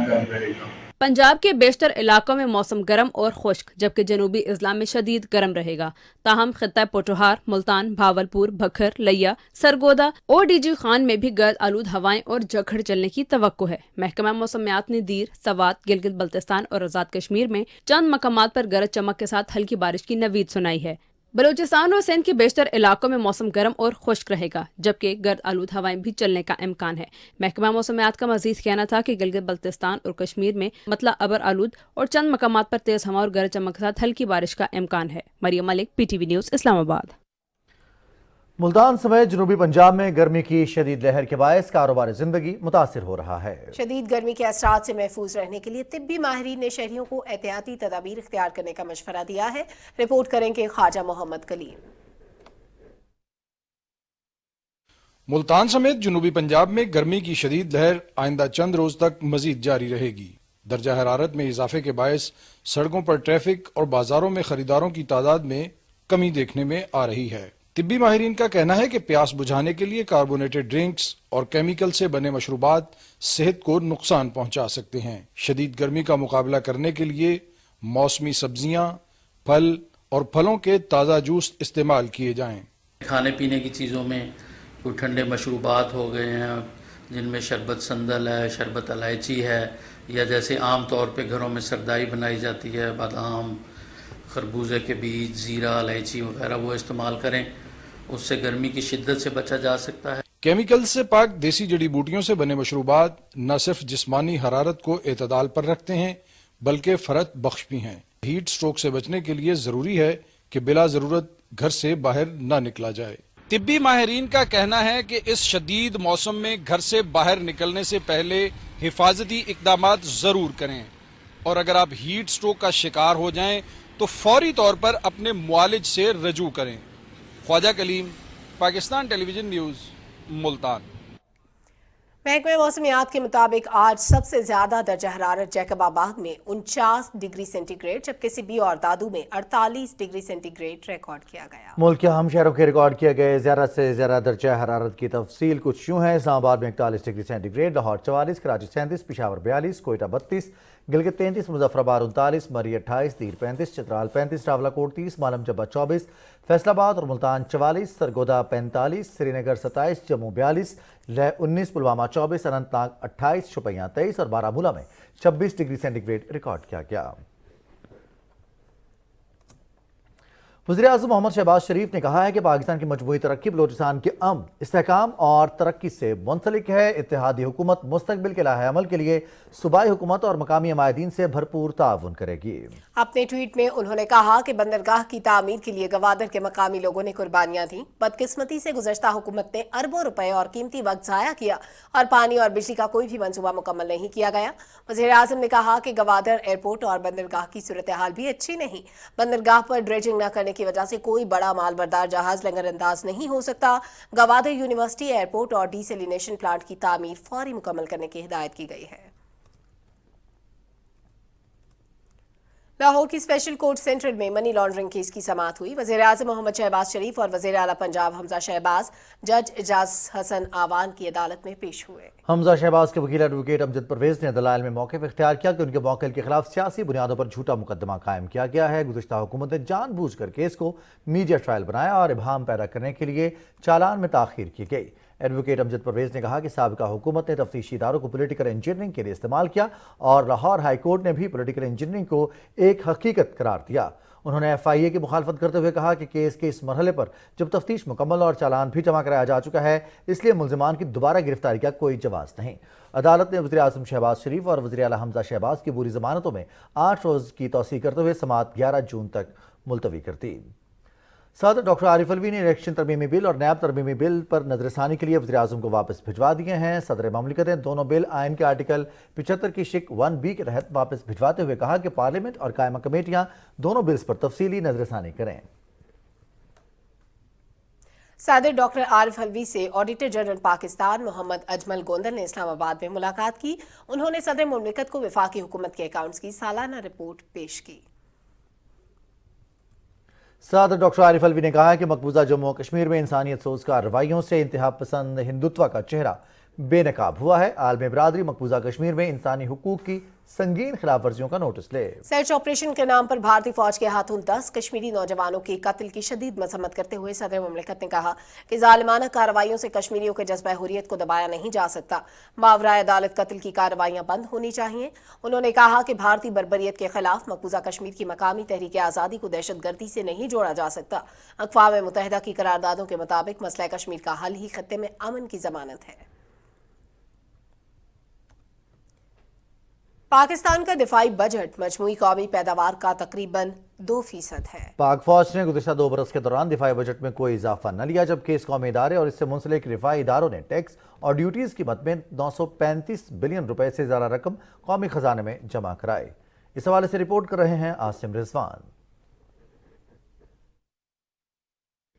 گرم رہے گا۔ پنجاب کے بیشتر علاقوں میں موسم گرم اور خشک، جبکہ جنوبی اضلاع میں شدید گرم رہے گا۔ تاہم خطہ پوٹھوہار، ملتان، بھاولپور، بھکھر، لیا، سرگودا اور DG خان میں بھی گرد آلود ہوائیں اور جھکڑ چلنے کی توقع ہے۔ محکمہ موسمیات نے دیر، سوات، گلگت بلتستان اور آزاد کشمیر میں چند مقامات پر گرج چمک کے ساتھ ہلکی بارش کی نوید سنائی ہے۔ بلوچستان اور سندھ کے بیشتر علاقوں میں موسم گرم اور خشک رہے گا، جبکہ گرد آلود ہوائیں بھی چلنے کا امکان ہے۔ محکمہ موسمیات کا مزید کہنا تھا کہ گلگت بلتستان اور کشمیر میں مطلع ابر آلود اور چند مقامات پر تیز ہوا اور گرج چمک کے ساتھ ہلکی بارش کا امکان ہے۔ مریم ملک، PTV نیوز، اسلام آباد۔ ملتان سمیت جنوبی پنجاب میں گرمی کی شدید لہر کے باعث کاروبار زندگی متاثر ہو رہا ہے۔ شدید گرمی کے اثرات سے محفوظ رہنے کے لیے طبی ماہرین نے شہریوں کو احتیاطی تدابیر اختیار کرنے کا مشورہ دیا ہے۔ رپورٹ کریں کہ خواجہ محمد کلیم۔ ملتان سمیت جنوبی پنجاب میں گرمی کی شدید لہر آئندہ چند روز تک مزید جاری رہے گی۔ درجہ حرارت میں اضافے کے باعث سڑکوں پر ٹریفک اور بازاروں میں خریداروں کی تعداد میں کمی دیکھنے میں آ رہی ہے۔ طبی ماہرین کا کہنا ہے کہ پیاس بجھانے کے لیے کاربونیٹڈ ڈرنکس اور کیمیکل سے بنے مشروبات صحت کو نقصان پہنچا سکتے ہیں۔ شدید گرمی کا مقابلہ کرنے کے لیے موسمی سبزیاں، پھل اور پھلوں کے تازہ جوس استعمال کیے جائیں۔ کھانے پینے کی چیزوں میں کوئی ٹھنڈے مشروبات ہو گئے ہیں جن میں شربت سندل ہے، شربت الائچی ہے، یا جیسے عام طور پہ گھروں میں سردائی بنائی جاتی ہے، بادام، خربوزے کے بیج، زیرہ، الائچی وغیرہ وہ استعمال کریں، اس سے گرمی کی شدت سے بچا جا سکتا ہے۔ کیمیکل سے پاک دیسی جڑی بوٹیوں سے بنے مشروبات نہ صرف جسمانی حرارت کو اعتدال پر رکھتے ہیں بلکہ فرحت بخش بھی ہیں۔ ہیٹ سٹروک سے بچنے کے لیے ضروری ہے کہ بلا ضرورت گھر سے باہر نہ نکلا جائے۔ طبی ماہرین کا کہنا ہے کہ اس شدید موسم میں گھر سے باہر نکلنے سے پہلے حفاظتی اقدامات ضرور کریں، اور اگر آپ ہیٹ سٹروک کا شکار ہو جائیں تو فوری طور پر اپنے معالج سے رجوع کریں۔ خواجہ کلیم، Pakistan television news, Multan. محکمہ موسمیات کے مطابق آج سب سے زیادہ درجہ حرارت جیکب آباد میں 49 ڈگری سینٹی گریڈ جبکہ سبی اور دادو میں 48 ڈگری سینٹی گریڈ ریکارڈ کیا گیا۔ ملک کے اہم شہروں کے ریکارڈ کیے گئے زیادہ سے زیادہ درجہ حرارت کی تفصیل کچھ یوں ہے۔ اسلام آباد میں 41 degree centigrade, Lahore 44، Karachi 37، Peshawar 42، Quetta 32، Gilgit 33، Muzaffarabad 39، مری 28، دیر 35، چترال 35، راولکوٹ 30، مالم جبہ 24، فیصل آباد اور ملتان 44، سرگودا 45، سری نگر 27، جموں 42، لہ 19، پلوامہ 24، اننت ناگ 28، شوپیاں 23 اور بارہمولہ میں 26 ڈگری سینٹی گریڈ ریکارڈ کیا گیا۔ وزیراعظم محمد شہباز شریف نے کہا ہے کہ پاکستان کی مجموعی ترقی بلوچستان کے امن، استحکام اور ترقی سے منسلک ہے۔ اتحادی حکومت مستقبل کے لاہ عمل کے لیے صوبائی حکومت اور مقامی عمائدین سے بھرپور تعاون کرے گی۔ اپنے ٹویٹ میں انہوں نے کہا کہ بندرگاہ کی تعمیر کے لیے گوادر کے مقامی لوگوں نے قربانیاں دیں۔ بدقسمتی سے گزشتہ حکومت نے اربوں روپے اور قیمتی وقت ضائع کیا اور پانی اور بجلی کا کوئی بھی منصوبہ مکمل نہیں کیا گیا۔ وزیراعظم نے کہا کہ گوادر ایئرپورٹ اور بندرگاہ کی صورتحال بھی اچھی نہیں۔ بندرگاہ پر ڈریجنگ نہ کرنے کی وجہ سے کوئی بڑا مال بردار جہاز لنگر انداز نہیں ہو سکتا۔ گوادر یونیورسٹی ایئرپورٹ اور ڈی سیلینیشن پلانٹ کی تعمیر فوری مکمل کرنے کی ہدایت کی گئی ہے۔ لاہور کی اسپیشل کورٹ سینٹرل میں منی لانڈرنگ کیس کی سماعت ہوئی۔ وزیراعظم محمد شہباز شریف اور وزیر اعلیٰ پنجاب حمزہ شہباز جج اعجاز حسن آوان کی عدالت میں پیش ہوئے۔ حمزہ شہباز کے وکیل ایڈوکیٹ امجد پرویز نے دلائل میں موقف اختیار کیا کہ ان کے موکل کے خلاف سیاسی بنیادوں پر جھوٹا مقدمہ قائم کیا گیا ہے۔ گزشتہ حکومت نے جان بوجھ کر کیس کو میڈیا ٹرائل بنایا اور ابہام پیدا کرنے کے لیے چالان میں تاخیر کی گئی۔ ایڈوکیٹ امجد پرویز نے کہا کہ سابقہ حکومت نے تفتیشی اداروں کو پولیٹیکل انجینئرنگ کے لیے استعمال کیا اور لاہور ہائی کورٹ نے بھی پولیٹیکل انجینئرنگ کو ایک حقیقت قرار دیا۔ انہوں نے ایف آئی اے کی مخالفت کرتے ہوئے کہا کہ کیس کے اس مرحلے پر جب تفتیش مکمل اور چالان بھی جمع کرایا جا چکا ہے، اس لیے ملزمان کی دوبارہ گرفتاری کا کوئی جواز نہیں۔ عدالت نے وزیراعظم شہباز شریف اور وزیر اعلیٰ حمزہ شہباز کی پوری ضمانتوں میں 8 روز کی توسیع کرتے ہوئے سماعت 11 جون تک ملتوی کر دی۔ صدر ڈاکٹر عارف الوی نے الیکشن ترمیمی بل اور نیب ترمیمی بل پر نظر ثانی کے لیے وزیراعظم کو واپس بھجوا دیے ہیں۔ صدر مملکت نے دونوں بل آئین کے آرٹیکل 75 کی شق 1B کے تحت واپس بھجواتے ہوئے کہا کہ پارلیمنٹ اور قائمہ کمیٹیاں دونوں بلز پر تفصیلی نظر ثانی کریں۔ صدر ڈاکٹر عارف الوی سے آڈیٹر جنرل پاکستان محمد اجمل گوندل نے اسلام آباد میں ملاقات کی۔ انہوں نے صدر مملکت کو وفاقی حکومت کے اکاؤنٹس کی سالانہ رپورٹ پیش کی۔ صدر ڈاکٹر عارف الوی نے کہا کہ مقبوضہ جموں و کشمیر میں انسانیت سوز کارروائیوں سے انتہا پسند ہندوتوا کا چہرہ بے نقاب ہوا ہے۔ عالمی برادری مقبوضہ کشمیر میں انسانی حقوق کی سنگین خلاف ورزیوں کا نوٹس لے۔ سرچ آپریشن کے نام پر بھارتی فوج کے ہاتھوں 10 کشمیری نوجوانوں کے قتل کی شدید مذمت کرتے ہوئے صدر مملکت نے کہا کہ ظالمانہ کارروائیوں سے کشمیریوں کے جذبہ حریت کو دبایا نہیں جا سکتا۔ ماورائے عدالت قتل کی کارروائیاں بند ہونی چاہیے۔ انہوں نے کہا کہ بھارتی بربریت کے خلاف مقبوضہ کشمیر کی مقامی تحریک آزادی کو دہشت گردی سے نہیں جوڑا جا سکتا۔ اقوام متحدہ کی قراردادوں کے مطابق مسئلہ کشمیر کا حل ہی خطے میں امن کی ضمانت ہے۔ پاکستان کا دفاعی بجٹ مجموعی قومی پیداوار کا تقریباً 2% ہے۔ پاک فوج نے گزشتہ 2 برس کے دوران دفاعی بجٹ میں کوئی اضافہ نہ لیا، جبکہ اس قومی ادارے اور اس سے منسلک رفاعی اداروں نے ٹیکس اور ڈیوٹیز کی مد میں 935 بلین روپے سے زیادہ رقم قومی خزانے میں جمع کرائی۔ اس حوالے سے رپورٹ کر رہے ہیں عاصم رضوان۔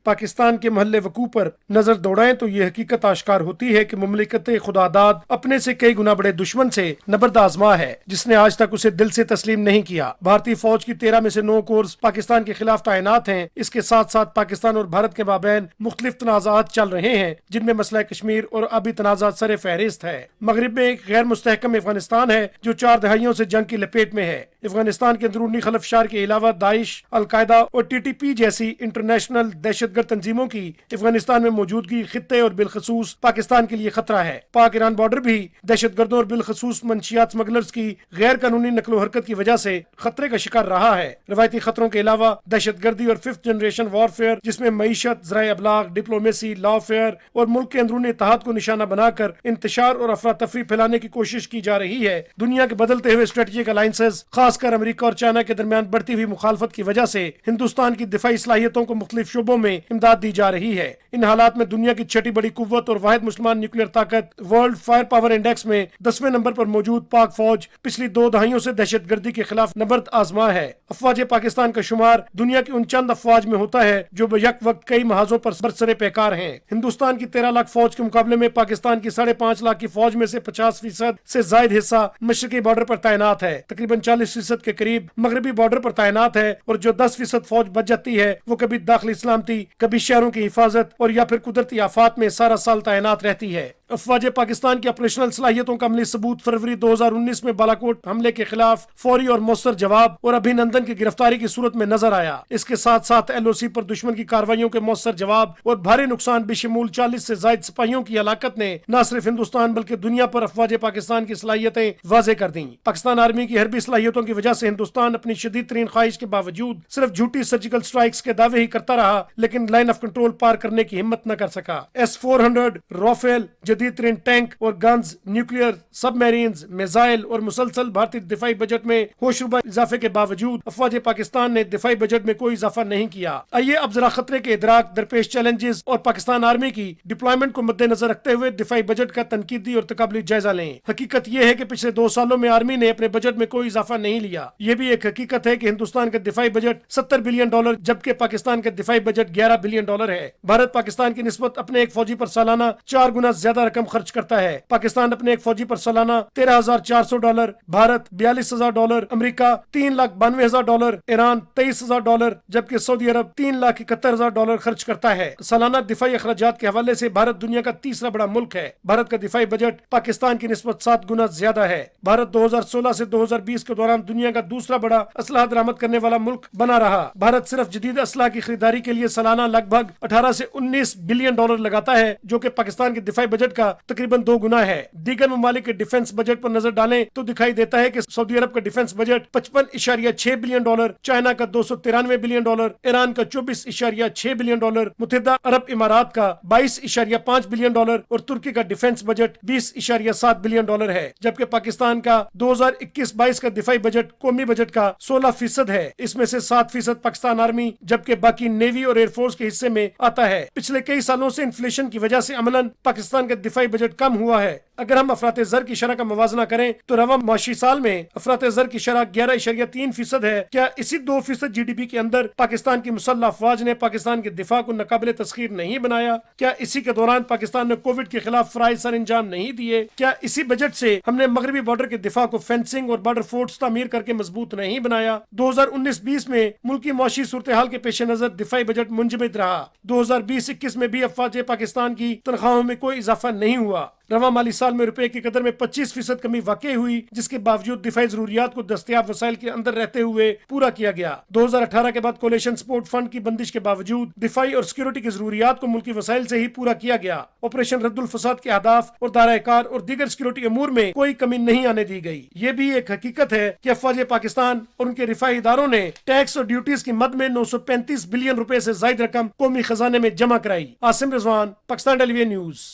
پاکستان کے محل وقوع پر نظر دوڑائیں تو یہ حقیقت آشکار ہوتی ہے کہ مملکت خدا داد اپنے سے کئی گنا بڑے دشمن سے نبرد آزما ہے، جس نے آج تک اسے دل سے تسلیم نہیں کیا۔ بھارتی فوج کی 13 میں سے 9 کورس پاکستان کے خلاف تعینات ہیں۔ اس کے ساتھ ساتھ پاکستان اور بھارت کے مابین مختلف تنازعات چل رہے ہیں، جن میں مسئلہ کشمیر اور آبی تنازعات سر فہرست ہے۔ مغرب میں ایک غیر مستحکم افغانستان ہے جو 4 دہائیوں سے جنگ کی لپیٹ میں ہے۔ افغانستان کے اندرونی خلفشار کے علاوہ داعش، القاعدہ اور TTP جیسی انٹرنیشنل دہشت گرد تنظیموں کی افغانستان میں موجودگی خطے اور بالخصوص پاکستان کے لیے خطرہ ہے۔ پاک ایران بارڈر بھی دہشت گردوں اور بالخصوص منشیات سمگلرز کی غیر قانونی نقل و حرکت کی وجہ سے خطرے کا شکار رہا ہے۔ روایتی خطروں کے علاوہ دہشت گردی اور 5th جنریشن وارفیئر، جس میں معیشت، ذرائع ابلاغ، ڈپلومیسی، لافیئر اور ملک کے اندرونی اتحاد کو نشانہ بنا کر انتشار اور افراتفری پھیلانے کی کوشش کی جا رہی ہے۔ دنیا کے بدلتے ہوئے اسٹریٹجک الائنسز، خاص کر امریکہ اور چائنا کے درمیان بڑھتی ہوئی مخالفت کی وجہ سے ہندوستان کی دفاعی صلاحیتوں کو مختلف شعبوں میں امداد دی جا رہی ہے۔ ان حالات میں دنیا کی چھٹی بڑی قوت اور واحد مسلمان نیوکلیر طاقت ورلڈ فائر پاور انڈیکس میں 10ویں نمبر پر موجود پاک فوج پچھلی 2 دہائیوں سے دہشت گردی کے خلاف نبرد آزما ہے۔ افواج پاکستان کا شمار دنیا کی ان چند افواج میں ہوتا ہے جو بیک وقت کئی محاذوں پر برسر پیکار ہیں۔ ہندوستان کی 13 لاکھ فوج کے مقابلے میں پاکستان کی 5.5 لاکھ کی فوج میں سے 50% سے زائد حصہ مشرقی بارڈر پر تعینات ہے، تقریباً 40% کے قریب مغربی بارڈر پر تعینات ہے، اور جو 10% فوج بچ جاتی ہے وہ کبھی داخلی سلامتی، کبھی شہروں کی حفاظت اور یا پھر قدرتی آفات میں سارا سال تعینات رہتی ہے۔ افواج پاکستان کی آپریشنل صلاحیتوں کا عملی ثبوت فروری 2019 میں بالاکوٹ حملے کے خلاف فوری اور مؤثر جواب اور ابھی نندن کی گرفتاری کی صورت میں نظر آیا۔ اس کے ساتھ ساتھ LOC پر دشمن کی کارروائیوں کے مؤثر جواب اور بھاری نقصان بشمول 40 سے زائد سپاہیوں کی ہلاکت نے نہ صرف ہندوستان بلکہ دنیا پر افواج پاکستان کی صلاحیتیں واضح کر دیں۔ پاکستان آرمی کی حربی صلاحیتوں کی وجہ سے ہندوستان اپنی شدید ترین خواہش کے باوجود صرف جھوٹی سرجیکل سٹرائکس کے دعوے ہی کرتا رہا، لیکن لائن آف کنٹرول پار کرنے کی ہمت نہ کر سکا۔ S-400 رافیل، جدید ترین ٹینک اور گنز، نیوکلیئر سب میرینز، میزائل اور مسلسل بھارتی دفاعی بجٹ میں ہوشربہ اضافے کے باوجود افواج پاکستان نے دفاعی بجٹ میں کوئی اضافہ نہیں کیا۔ آئیے اب ذرا خطرے کے ادراک، درپیش چیلنجز اور پاکستان آرمی کی ڈپلائمنٹ کو مد نظر رکھتے ہوئے دفاعی بجٹ کا تنقیدی اور تقابلی جائزہ لیں۔ حقیقت یہ ہے کہ پچھلے 2 سالوں میں آرمی نے اپنے بجٹ میں کوئی اضافہ نہیں لیا۔ یہ بھی ایک حقیقت ہے کہ ہندوستان کا دفاعی بجٹ $70 بلین جبکہ پاکستان کا دفاعی بجٹ $11 بلین ہے۔ بھارت پاکستان کی نسبت اپنے ایک فوجی پر سالانہ 4 گنا زیادہ رقم خرچ کرتا ہے۔ پاکستان اپنے ایک فوجی پر سالانہ $13,400، بھارت $42,000، امریکہ $3,92,000، ایران $23,000، جبکہ سعودی عرب $3,71,000 خرچ کرتا ہے۔ سالانہ دفاعی اخراجات کے حوالے سے بھارت دنیا کا تیسرا بڑا ملک ہے۔ بھارت کا دفاعی بجٹ پاکستان کی نسبت 7 گنا زیادہ ہے۔ بھارت 2016 سے 2020 کے دوران دنیا کا دوسرا بڑا اسلحہ درآمد کرنے والا ملک بنا رہا۔ بھارت صرف جدید اسلحہ کی خریداری کے لیے سالانہ لگ بھگ $18 سے $19 بلین لگاتا ہے، جو کہ پاکستان کے دفاعی بجٹ کا تقریباً 2 گنا ہے۔ دیگر ممالک کے ڈیفنس بجٹ پر نظر ڈالیں تو دکھائی دیتا ہے کہ سعودی عرب کا ڈیفنس بجٹ $55.6 بلین، چائنا کا $293 بلین، ایران کا $24.6 بلین، متحدہ عرب امارات کا $22.5 بلین اور ترکی کا ڈیفنس بجٹ $20.7 بلین ہے، جبکہ پاکستان کا 2021-22 کا دفاعی بجٹ قومی بجٹ کا 16% ہے۔ اس میں سے 7% پاکستان آرمی جبکہ باقی نیوی اور ایئر فورس کے حصے میں آتا ہے۔ پچھلے کئی سالوں سے انفلیشن کی وجہ سے عملاً پاکستان کا دفاعی بجٹ کم ہوا ہے۔ اگر ہم افراط زر کی شرح کا موازنہ کریں تو رواں معاشی سال میں افراط زر کی شرح 11.3% ہے۔ کیا اسی 2% GDP کے اندر پاکستان کی مسلح افواج نے پاکستان کے دفاع کو ناقابل تسخیر نہیں بنایا؟ کیا اسی کے دوران پاکستان نے کووڈ کے خلاف فرائض سر انجام نہیں دیے؟ کیا اسی بجٹ سے ہم نے مغربی بارڈر کے دفاع کو فینسنگ اور بارڈر فورٹس تعمیر کر کے مضبوط نہیں بنایا؟ 2019-20 میں ملکی معاشی صورتحال کے پیش نظر دفاعی بجٹ منجمد رہا۔ 2020-21 میں بھی افواج پاکستان کی تنخواہوں میں کوئی اضافہ نہیں ہوا۔ رواں مالی سال میں روپے کی قدر میں 25% کمی واقع ہوئی، جس کے باوجود دفاعی ضروریات کو دستیاب وسائل کے اندر رہتے ہوئے پورا کیا گیا۔ 2018 کے بعد کولیشن سپورٹ فنڈ کی بندش کے باوجود دفاعی اور سیکورٹی کی ضروریات کو ملکی وسائل سے ہی پورا کیا گیا۔ آپریشن رد الفساد کے اہداف اور دائرہ کار اور دیگر سیکورٹی امور میں کوئی کمی نہیں آنے دی گئی۔ یہ بھی ایک حقیقت ہے کہ افواج پاکستان اور ان کے رفاعی اداروں نے ٹیکس اور ڈیوٹیز کی مد میں 935 بلین روپے سے زائد رقم قومی خزانے میں جمع کرائی۔ عاصم رضوان، پاکستان ٹیلی ویژن نیوز۔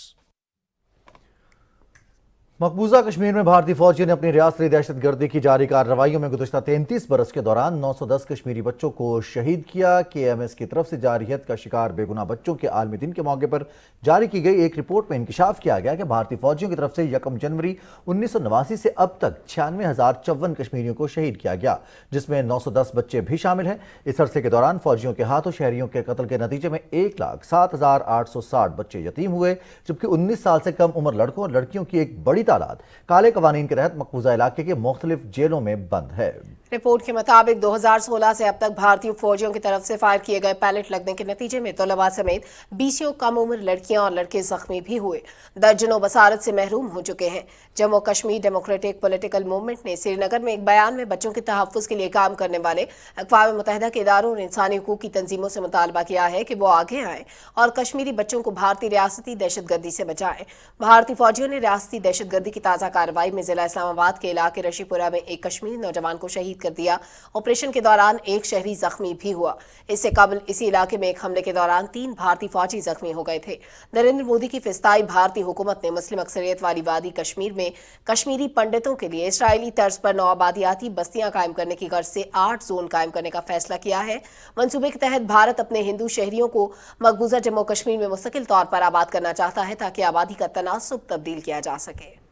مقبوضہ کشمیر میں بھارتی فوجیوں نے اپنی ریاستی دہشت گردی کی جاری کارروائیوں میں گزشتہ 33 برس کے دوران 910 کشمیری بچوں کو شہید کیا۔ KMS کی طرف سے جارحیت کا شکار بے گناہ بچوں کے عالمی دن کے موقع پر جاری کی گئی ایک رپورٹ میں انکشاف کیا گیا کہ بھارتی فوجیوں کی طرف سے 1 جنوری 1989 سے اب تک 96,054 کشمیریوں کو شہید کیا گیا، جس میں 910 بچے بھی شامل ہیں۔ اس عرصے کے دوران فوجیوں کے ہاتھوں شہریوں کے قتل کے نتیجے میں 1,07,860 بچے یتیم ہوئے، جبکہ 19 سال سے کم عمر لڑکوں اور لڑکیوں کی ایک بڑی تعداد کالے قوانین کے تحت مقبوضہ علاقے کے مختلف جیلوں میں بند ہے۔ रिपोर्ट के मुताबिक 2016 से अब तक भारतीय फौजियों की तरफ से फायर किए गए पैलेट लगने के नतीजे में तलबा समेत 20 कम उम्र लड़कियां और लड़के जख्मी भी हुए। दर्जनों बसारत से महरूम हो चुके हैं। Jammu Kashmir democratic political movement ने श्रीनगर में एक बयान में बच्चों के तहफ़्फ़ुज़ के लिए काम करने वाले अक़वाम मुत्तहिदा के इदारों और इंसानी हुकूक की तंजीमों से मुतालबा किया है कि वो आगे आएँ और कश्मीरी बच्चों को भारतीय रियासती दहशतगर्दी से बचाएं। भारतीय फौजियों ने रियासती दहशतगर्दी की ताज़ा कार्रवाई में जिला इस्लामाबाद के इलाके रशीपुरा में एक कश्मीरी नौजवान को शहीद कर दिया। ऑपरेशन के दौरान एक शहरी जख्मी भी हुआ। इससे कबल इसी इलाके में एक हमले के दौरान 3 भारतीय फौजी जख्मी हो गए थे। नरेंद्र मोदी की फिस्ताई भारतीय हुकूमत ने मुस्लिम अक्सरियत वाली वादी कश्मीर में कश्मीरी पंडितों के लिए इसराइली तर्ज पर नौआबादियाती बस्तियां कायम करने की गर्ज से 8 जोन कायम करने का फैसला किया है। मंसूबे के तहत भारत अपने हिंदू शहरियों को मकबूजा जम्मू कश्मीर में मुस्तकिल तौर पर आबाद करना चाहता है ताकि आबादी का तनासुब तब्दील किया जा सके।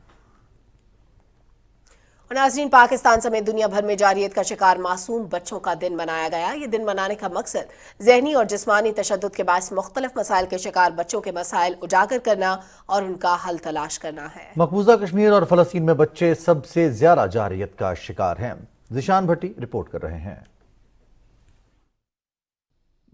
नाज़रीन, पाकिस्तान समेत दुनिया भर में जारियत का शिकार मासूम बच्चों का दिन मनाया गया। ये दिन मनाने का मकसद ज़हनी और जिस्मानी तशद्दुद के बायस मुख्तलिफ मसाइल के शिकार बच्चों के मसाइल उजागर करना और उनका हल तलाश करना है। मकबूजा कश्मीर और फ़लस्तीन में बच्चे सबसे ज्यादा जारियत का शिकार हैं। ज़िशान भट्टी रिपोर्ट कर रहे हैं।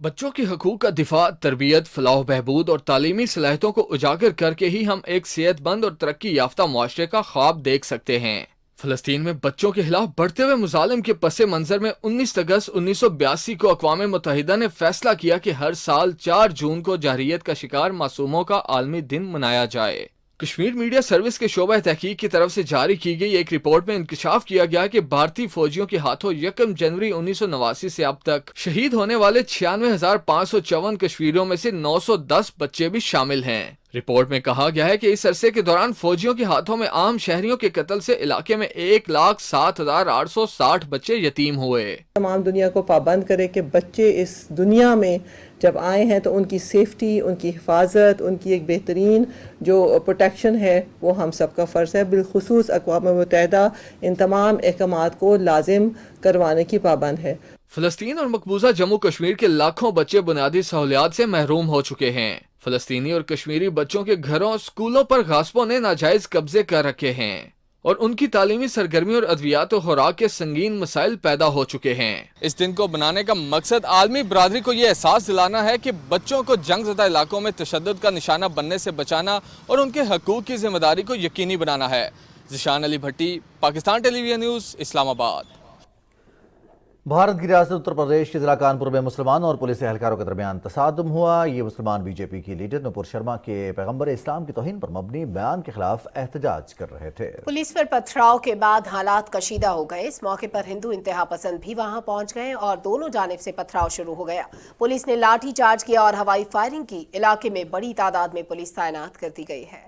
बच्चों के हकूक का दिफा, तरबियत, फलाह बहबूद और तालीमी सलाहियतों को उजागर करके ही हम एक सेहतमंद और तरक्की याफ्ता मुआशरे का ख्वाब देख सकते हैं। फ़लस्तीन में बच्चों के खिलाफ बढ़ते हुए मुजालिम के पस मंजर में 19 अगस्त 1982 को अक़वाम मुत्तहिदा ने फैसला किया कि हर साल 4 जून को जारियत का शिकार मासूमों का आलमी दिन मनाया जाए। कश्मीर मीडिया सर्विस के शोबा तहकीक की तरफ से जारी की गई एक रिपोर्ट में इंकशाफ किया गया कि भारतीय फौजियों के हाथों 1 जनवरी 1989 से अब तक शहीद होने वाले 96,554 कश्मीरियों में से 910 बच्चे भी शामिल हैं। रिपोर्ट में कहा गया है कि इस अरसे के दौरान फौजियों के हाथों में आम शहरियों के कत्ल से इलाके में 1,07,860 बच्चे यतीम हुए। तमाम दुनिया को पाबंद करे कि बच्चे इस दुनिया में जब आए हैं तो उनकी सेफ्टी, उनकी हिफाजत, उनकी एक बेहतरीन जो प्रोटेक्शन है वो हम सबका फ़र्ज़ है। बिलखुसूस अक़वाम मुत्तहिदा इन तमाम अहकामात को लाजिम करवाने की पाबंद है। फ़लस्तीन और मकबूजा जम्मू कश्मीर के लाखों बच्चे बुनियादी सहूलियात से महरूम हो चुके हैं। फ़लस्तीनी और कश्मीरी बच्चों के घरों, स्कूलों पर गास्पों ने नाजायज कब्जे कर रखे हैं और उनकी तालीमी सरगर्मी और अद्वियात और खुराक के संगीन मसाइल पैदा हो चुके हैं। इस दिन को बनाने का मकसद आलमी बरादरी को ये एहसास दिलाना है कि बच्चों को जंगज़दा इलाकों में तशद्दुद का निशाना बनने से बचाना और उनके हकूक़ की जिम्मेदारी को यकीनी बनाना है। ज़िशान अली भट्टी, पाकिस्तान टेलीविजन न्यूज़, इस्लामाबाद। भारत की रियासत उत्तर प्रदेश के जिला कानपुर में मुसलमानों और पुलिस एहलकारों के दरमियान तसादुम हुआ। ये मुसलमान बीजेपी की लीडर नुपुर शर्मा के पैगंबर इस्लाम की तौहीन पर मबनी बयान के खिलाफ एहतजाज कर रहे थे। पुलिस पर पथराव के बाद हालात कशीदा हो गए। इस मौके पर हिंदू इंतहा पसंद भी वहां पहुंच गए और दोनों जानिब से पथराव शुरू हो गया। पुलिस ने लाठी चार्ज किया और हवाई फायरिंग की। इलाके में बड़ी तादाद में पुलिस तैनात कर दी गई है।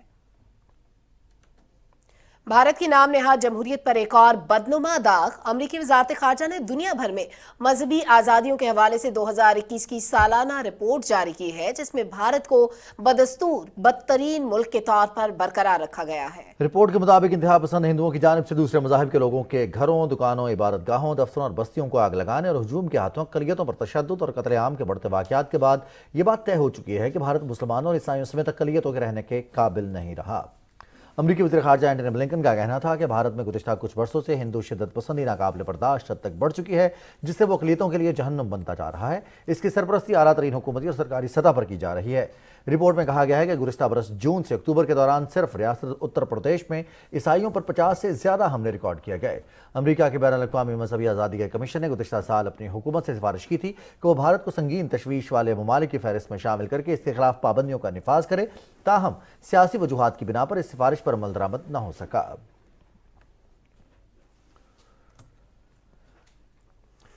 भारत की नाम नेहाद जमहूरियत पर एक और बदनुमा दाग। अमरीकी वजारत खारजा ने दुनिया भर में मजहबी आज़ादियों के हवाले से 2021 की सालाना रिपोर्ट जारी की है, जिसमें भारत को बदस्तूर बदतरीन मुल्क के तौर पर बरकरार रखा गया है। रिपोर्ट के मुताबिक इंतहा पसंद हिंदुओं की जानिब से दूसरे मज़ाहिब के लोगों के घरों, दुकानों, इबादतगाहों, दफ्तरों और बस्तियों को आग लगाने और हुजूम के हाथों अक़लियतों पर तशद्दुद और कत्ल-ए-आम के बढ़ते वाक़यात के बाद ये बात तय हो चुकी है कि भारत मुसलमानों और ईसाइयों समेत अक़लियतों के रहने के काबिल नहीं रहा। अमरीकी वज़ीर ख़ारजा एंटनी ब्लिंकन का कहना था कि भारत में गुज़िश्ता कुछ वर्षों से हिंदू शिद्दत पसंदी नाकाबिल बर्दाश्त हद तक बढ़ चुकी है, जिससे वो अक़लियतों के लिए जहन्नुम बनता जा रहा है। इसकी सरपरस्ती आला तरीन हुकूमती और सरकारी सतह पर की जा रही है। रिपोर्ट में कहा गया है कि गुज़िश्ता बरस जून से अक्टूबर के दौरान सिर्फ रियासत उत्तर प्रदेश में ईसाइयों पर 50 से ज़्यादा हमले रिकॉर्ड किए गए। अमरीका के बैनुल-अक़वामी मजहबी आज़ादी के कमीशन ने गुज़िश्ता साल अपनी हुकूमत से सिफारिश की थी कि वो भारत को संगीन तशवीश वाले ममालिक की फहरिस्त में शामिल करके इसके खिलाफ पाबंदियों का निफाज करे। ताहम सियासी वजूहात की बिना पर इस सिफारिश पर अमल दरामद न हो सका।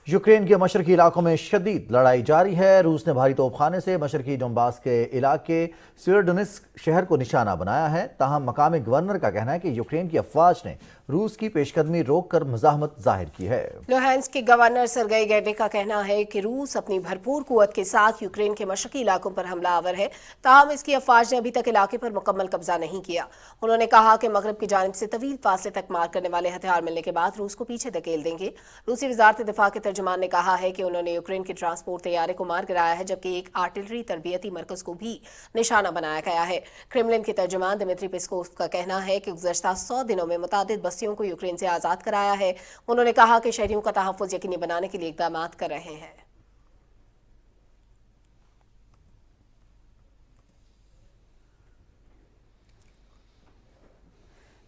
यूक्रेन के मशरकी इलाकों में शदीद लड़ाई जारी है। रूस ने भारी तोपखाने से मशरकी डोंबास के इलाके स्वेरोडोनेत्स्क शहर को निशाना बनाया है। ताहम मकामी गवर्नर का कहना है कि यूक्रेन की अफवाज ने रूस की पेशकदमी रोककर मज़ाहमत जाहिर की है। लुहांस्क के गवर्नर सरगई गेडे का कहना है कि रूस अपनी भरपूर कुव्वत के साथ यूक्रेन के मशरकी इलाकों पर हमला आवर है। ताहम इसकी अफवाज ने अभी तक इलाके पर मुकम्मल कब्जा नहीं किया। उन्होंने कहा कि मगरब की जानिब से तवील फासले तक मार करने वाले हथियार मिलने के बाद रूस को पीछे धकेल देंगे। रूसी वजारत दिफा के तर्जुमान ने कहा है कि उन्होंने यूक्रेन के ट्रांसपोर्ट तैयारे को मार गिराया है, जबकि एक आर्टिलरी तरबियती मरकज को भी निशाना बनाया गया है। क्रेमलिन के तर्जुमान दिमित्री पेस्कोव का कहना है कि गुज़श्ता 100 दिनों में मुतादिद बस्तियों को यूक्रेन से आज़ाद कराया है। उन्होंने कहा कि शहरियों का तहफ़्फ़ुज़ यकीनी बनाने के लिए इक़दाम कर रहे हैं।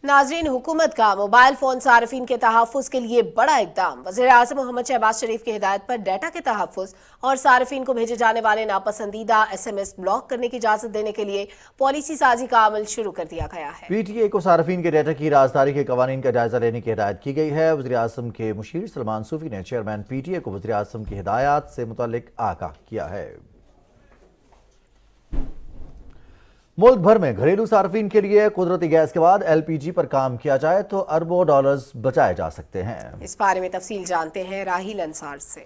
नाज़रीन, हुकूमत का मोबाइल फ़ोन सार्फिन के तहफ़्फ़ुज़ के लिए बड़ा इक़दाम। वज़ीर-ए-आज़म मोहम्मद शहबाज शरीफ की हिदायत पर डाटा के तहफ़्फ़ुज़ और सार्फिन को भेजे जाने वाले नापसंदीदा SMS ब्लॉक करने की इजाज़त देने के लिए पॉलिसी साजी का अमल शुरू कर दिया गया है। PTA को सार्फिन के डाटा की राजदारी के कवानीन का जायजा लेने की हिदायत की गई है। वज़ीर-ए-आज़म के मुशीर सलमान सूफी ने चेयरमैन PTA को वज़ीर-ए-आज़म की हिदायत से मुतल्लिक आगाह किया है। मुल्क भर में घरेलू सार्फिन के लिए कुदरती गैस के बाद LPG पर काम किया जाए तो अरबों डॉलर्स बचाए जा सकते हैं। इस बारे में तफसील जानते हैं राहिल अंसार से।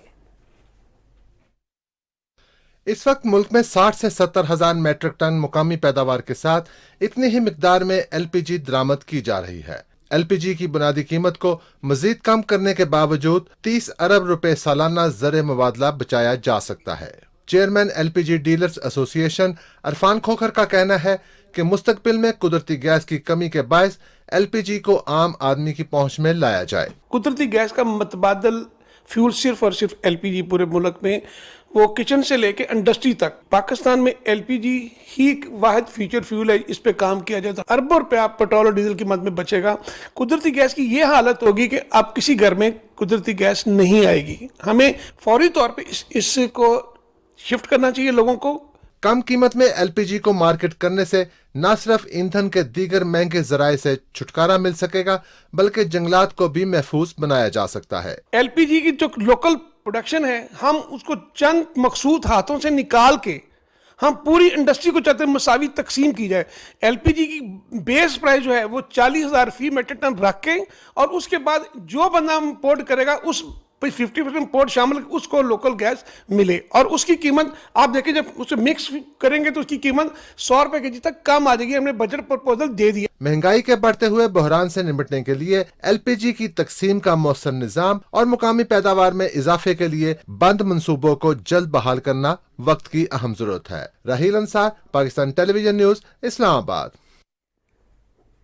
इस वक्त मुल्क में 60 से 70 हजार मेट्रिक टन मुकामी पैदावार के साथ इतनी ही मिकदार में LPG दरामद की जा रही है। LPG की बुनियादी कीमत को मजीद कम करने के बावजूद 30 अरब रुपए सालाना ज़र मुबादला बचाया जा सकता है। Chairman LPG dealers association Irfan Khokhar का कहना है कि मुस्तकबिल में कुदरती गैस की कमी के बायस LPG को आम आदमी की पहुंच में लाया जाए। कुदरती गैस का मतबादल फ्यूल सिर्फ और सिर्फ LPG पूरे मुल्क में, वो किचन से लेके इंडस्ट्री तक, पाकिस्तान में LPG ही वाहिद फ्यूचर फ्यूल है। इस पे काम किया जाए तो अरबों रुपया पेट्रोल और डीजल की मद में बचेगा। कुदरती गैस की ये हालत होगी कि अब किसी घर में कुदरती गैस नहीं आएगी। हमें फौरी तौर पे इसको शिफ्ट करना चाहिए लोगों को। कम कीमत में LPG को मार्केट करने से न सिर्फ ईंधन के दीगर महंगे जराए से छुटकारा मिल सकेगा, बल्कि जंगलात को भी महफूज बनाया जा सकता है। LPG की जो लोकल प्रोडक्शन है, हम उसको चंद मखसूस हाथों से निकाल के हम पूरी इंडस्ट्री को चाहते हैं मसावी तकसीम की जाए। LPG की बेस प्राइस जो है वो 40,000 फी मेट्रिक टन रख के, और उसके बाद जो बंदा इम्पोर्ट करेगा उस 50% इम्पोर्ट शामिल, उसको लोकल गैस मिले। और उसकी कीमत आप देखें, जब उसे मिक्स करेंगे तो उसकी कीमत 100 रुपए केजी तक कम आ जाएगी। हमने बजट प्रपोजल दे दिया। महंगाई के बढ़ते हुए बहरान से निपटने के लिए LPG की तकसीम का मौसर निजाम और मुकामी पैदावार में इजाफे के लिए बंद मंसूबों को जल्द बहाल करना वक्त की अहम जरूरत है। Rahil Ansar, Pakistan television news, Islamabad.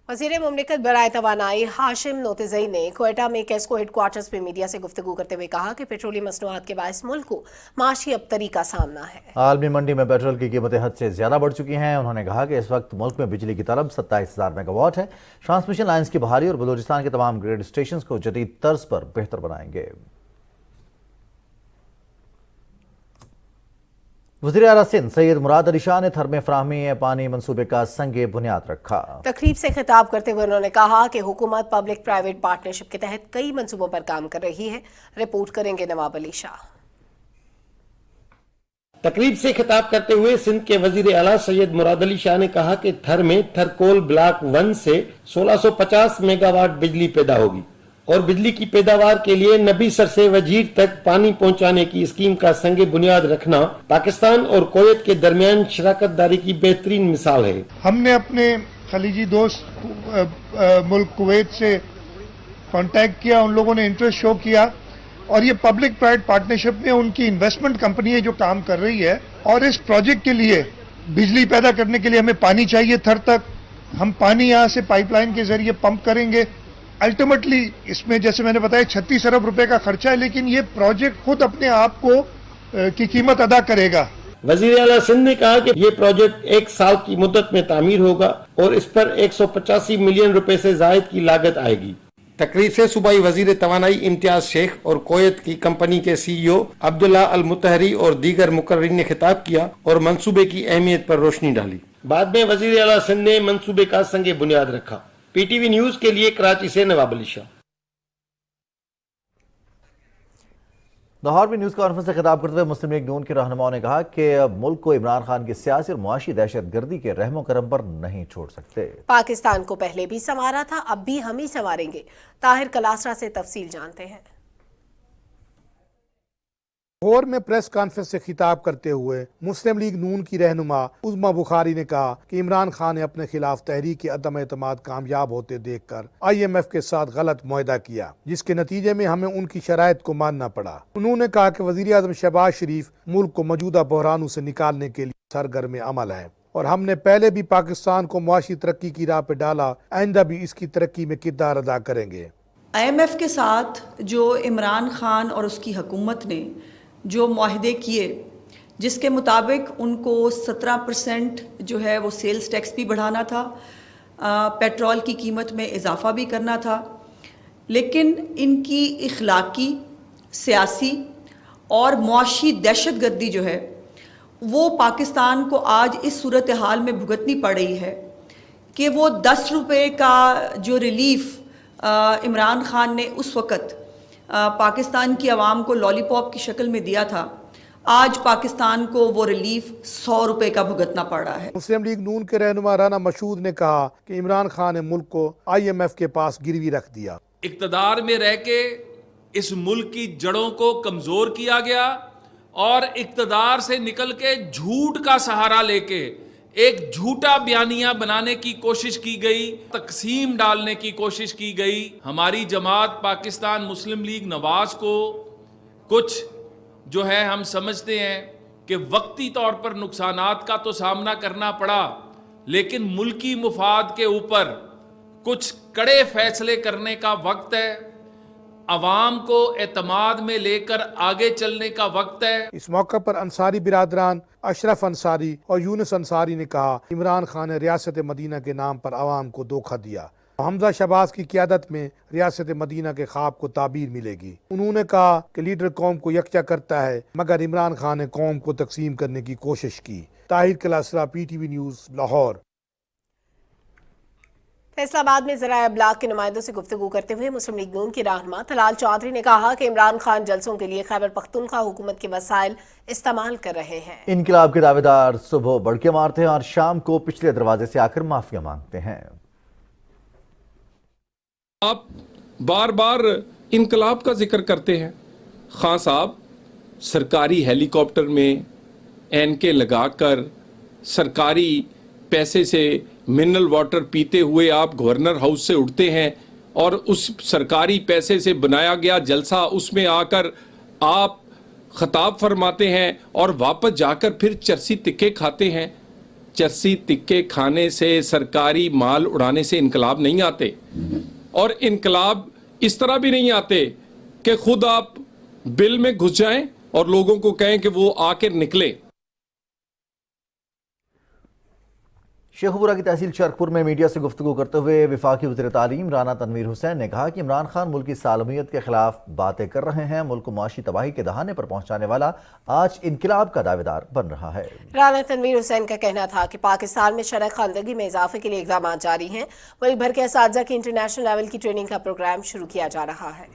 वज़ीर मुमलिकत बराए तवानाई हाशिम नोतिज़ई ने क्वेटा में केस्को हेडक्वार्टर्स में मीडिया से गुफ्तगू करते हुए कहा कि पेट्रोलियम मसनूआत के बायस मुल्क को माशी अबतरी का सामना है। आलमी मंडी में पेट्रोल की कीमतें हद से ज्यादा बढ़ चुकी हैं। उन्होंने कहा कि इस वक्त मुल्क में बिजली की तलब 27,000 मेगावाट है। ट्रांसमिशन लाइन्स की बहाली और बलूचिस्तान के तमाम ग्रिड स्टेशन को जदीद तर्ज पर बेहतर बनाएंगे। वज़ीर आला सिंध सैयद मुराद अली शाह ने थर्मे फ्राहमी पानी मंसूबे का संगे बुनियाद रखा। तकरीब से खिताब करते हुए उन्होंने कहा कि हुकूमत पब्लिक प्राइवेट पार्टनरशिप के तहत कई मंसूबों पर काम कर रही है। रिपोर्ट करेंगे नवाब अली शाह। तकरीब से खिताब करते हुए सिंध के वजीर आला सैयद मुराद अली शाह ने कहा कि थर में थरकोल ब्लॉक 1 से 1650 मेगावाट बिजली पैदा होगी और बिजली की पैदावार के लिए नबी सर से वजीर तक पानी पहुंचाने की स्कीम का संगे बुनियाद रखना पाकिस्तान और कुवैत के दरमियान शराकत दारी की बेहतरीन मिसाल है। हमने अपने खलीजी दोस्त मुल्क कुवैत से कांटेक्ट किया, उन लोगों ने इंटरेस्ट शो किया और ये पब्लिक प्राइवेट पार्टनरशिप में उनकी इन्वेस्टमेंट कंपनी है जो काम कर रही है। और इस प्रोजेक्ट के लिए बिजली पैदा करने के लिए हमें पानी चाहिए थर तक। हम पानी यहाँ से पाइपलाइन के जरिए पंप करेंगे। अल्टीमेटली इसमें जैसे मैंने बताया 36 अरब रुपए का खर्चा है, लेकिन ये प्रोजेक्ट खुद अपने आप को की कीमत अदा करेगा। वजीर आला सिंध ने कहा कि ये प्रोजेक्ट 1 साल की मुद्दत में तामीर होगा और इस पर 185 मिलियन रुपए से जायद की लागत आएगी। तकरीब से सूबाई वजीर तवानाई इम्तियाज शेख और कुवैत की कंपनी के CEO अब्दुल्ला अल मुतहरी और दीगर मुकर्रिरीन ने खिताब किया और मंसूबे की अहमियत पर रोशनी डाली। बाद में वजीर आला सिंध ने मंसूबे का संगे बुनियाद रखा। PTV न्यूज के लिए कराची से नवाब अली शाह। लाहौर में न्यूज कॉन्फ्रेंस से खिताब करते हुए मुस्लिम लीग नून के रहनुमाओं ने कहा कि मुल्क को इमरान खान की सियासी और मुआशी दहशतगर्दी के रहमो करम पर नहीं छोड़ सकते। पाकिस्तान को पहले भी संवारा था, अब भी हम ही संवारेंगे। ताहिर कलासरा से तफसील जानते हैं। लाहौर में प्रेस कॉन्फ्रेंस से खिताब करते हुए मुस्लिम लीग नून की रहनुमा उज़्मा बुखारी ने कहा कि इमरान खान ने अपने खिलाफ तहरीक के अदम एतमाद कामयाब होते देखकर IMF के साथ गलत मुआहदा किया, जिसके नतीजे में हमें उनकी शराइत को मानना पड़ा। उन्होंने कहा कि वज़ीर आज़म शहबाज शरीफ मुल्क को मौजूदा बहरानों से निकालने के लिए सरगर्म अमल है और हमने पहले भी पाकिस्तान को मुआशी तरक्की की राह पर डाला, आइंदा भी इसकी तरक्की में किरदार अदा करेंगे। IMF के साथ जो इमरान खान और उसकी हुकूमत ने जो मुआहदे किए, जिसके मुताबिक उनको 17% जो है वो सेल्स टैक्स भी बढ़ाना था, पेट्रोल की कीमत में इजाफा भी करना था, लेकिन इनकी इखलाकी, सियासी और मुआशी दहशतगर्दी जो है वो पाकिस्तान को आज इस सूरत हाल में भुगतनी पड़ रही है कि वो 10 रुपये का जो रिलीफ इमरान खान ने उस वक़्त पाकिस्तान की आवाम को लॉलीपॉप की शक्ल में दिया था, आज पाकिस्तान को वो रिलीफ 100 रुपए का भुगतना पड़ रहा है। मुस्लिम लीग नून के रहनुमा राना मशहूद ने कहा कि इमरान खान ने मुल्क को IMF के पास गिरवी रख दिया। इक़्तिदार में रह के इस मुल्क की जड़ों को कमजोर किया गया और इक़्तिदार से निकल के झूठ का सहारा लेके एक झूठा बयानिया बनाने की कोशिश की गई, तकसीम डालने की कोशिश की गई। हमारी जमात पाकिस्तान मुस्लिम लीग नवाज को कुछ जो है हम समझते हैं कि वक्ती तौर पर नुकसानात का तो सामना करना पड़ा, लेकिन मुल्की मुफाद के ऊपर कुछ कड़े फैसले करने का वक्त है, अवाम को एतमाद में लेकर आगे चलने का वक्त है। इस मौके पर अंसारी बिरादरान अशरफ अंसारी और यूनुस अंसारी ने कहा इमरान खान ने रियासत मदीना के नाम पर आवाम को धोखा दिया। हमजा शहबाज की क़यादत में रियासत मदीना के ख्वाब को ताबीर मिलेगी। उन्होंने कहा कि लीडर कौम को यकजा करता है, मगर इमरान खान ने कौम को तकसीम करने की कोशिश की। Tahir Kalasra, PTV news, Lahore. फैसलाबाद में ज़राए अबलाग के नुमाइंदों से गुफ्तगू करते हुए मुस्लिम लीग नून की रहनुमा तलाल चौधरी ने कहा कि इमरान खान जलसों के लिए खैबर पख्तूनख्वा हुकूमत के वसाइल इस्तेमाल कर रहे हैं। इनकलाब के दावेदार सुबह बड़के मारते हैं और शाम को पिछले दरवाजे से आकर माफिया मांगते हैं। आप बार बार इनकलाब का जिक्र करते हैं। खान साहब सरकारी हेलीकॉप्टर में एनके लगाकर सरकारी पैसे से मिनरल वाटर पीते हुए आप गवर्नर हाउस से उठते हैं और उस सरकारी पैसे से बनाया गया जलसा उसमें आकर आप खिताब फरमाते हैं और वापस जाकर फिर चरसी तिक्के खाते हैं। चरसी तिक्के खाने से, सरकारी माल उड़ाने से इनकलाब नहीं आते, और इनकलाब इस तरह भी नहीं आते कि खुद आप बिल में घुस जाएं और लोगों को कहें कि वो आकर निकले। शेखपुरा की तहसील चरकपुर में मीडिया से गुफ्तगू करते हुए वफाकी वज़ीर तालीम राना तनवीर हुसैन ने कहा कि इमरान खान मुल्क की सालमियत के खिलाफ बातें कर रहे हैं। मुल्क को मुआशी तबाही के दहाने पर पहुंचाने वाला आज इनकलाब का दावेदार बन रहा है। राना तनवीर हुसैन का कहना था कि पाकिस्तान में शरह खानदगी में इजाफे के लिए इक़दाम जारी हैं। मुल्क भर के असातिज़ा की इंटरनेशनल लेवल की ट्रेनिंग का प्रोग्राम शुरू किया जा रहा है।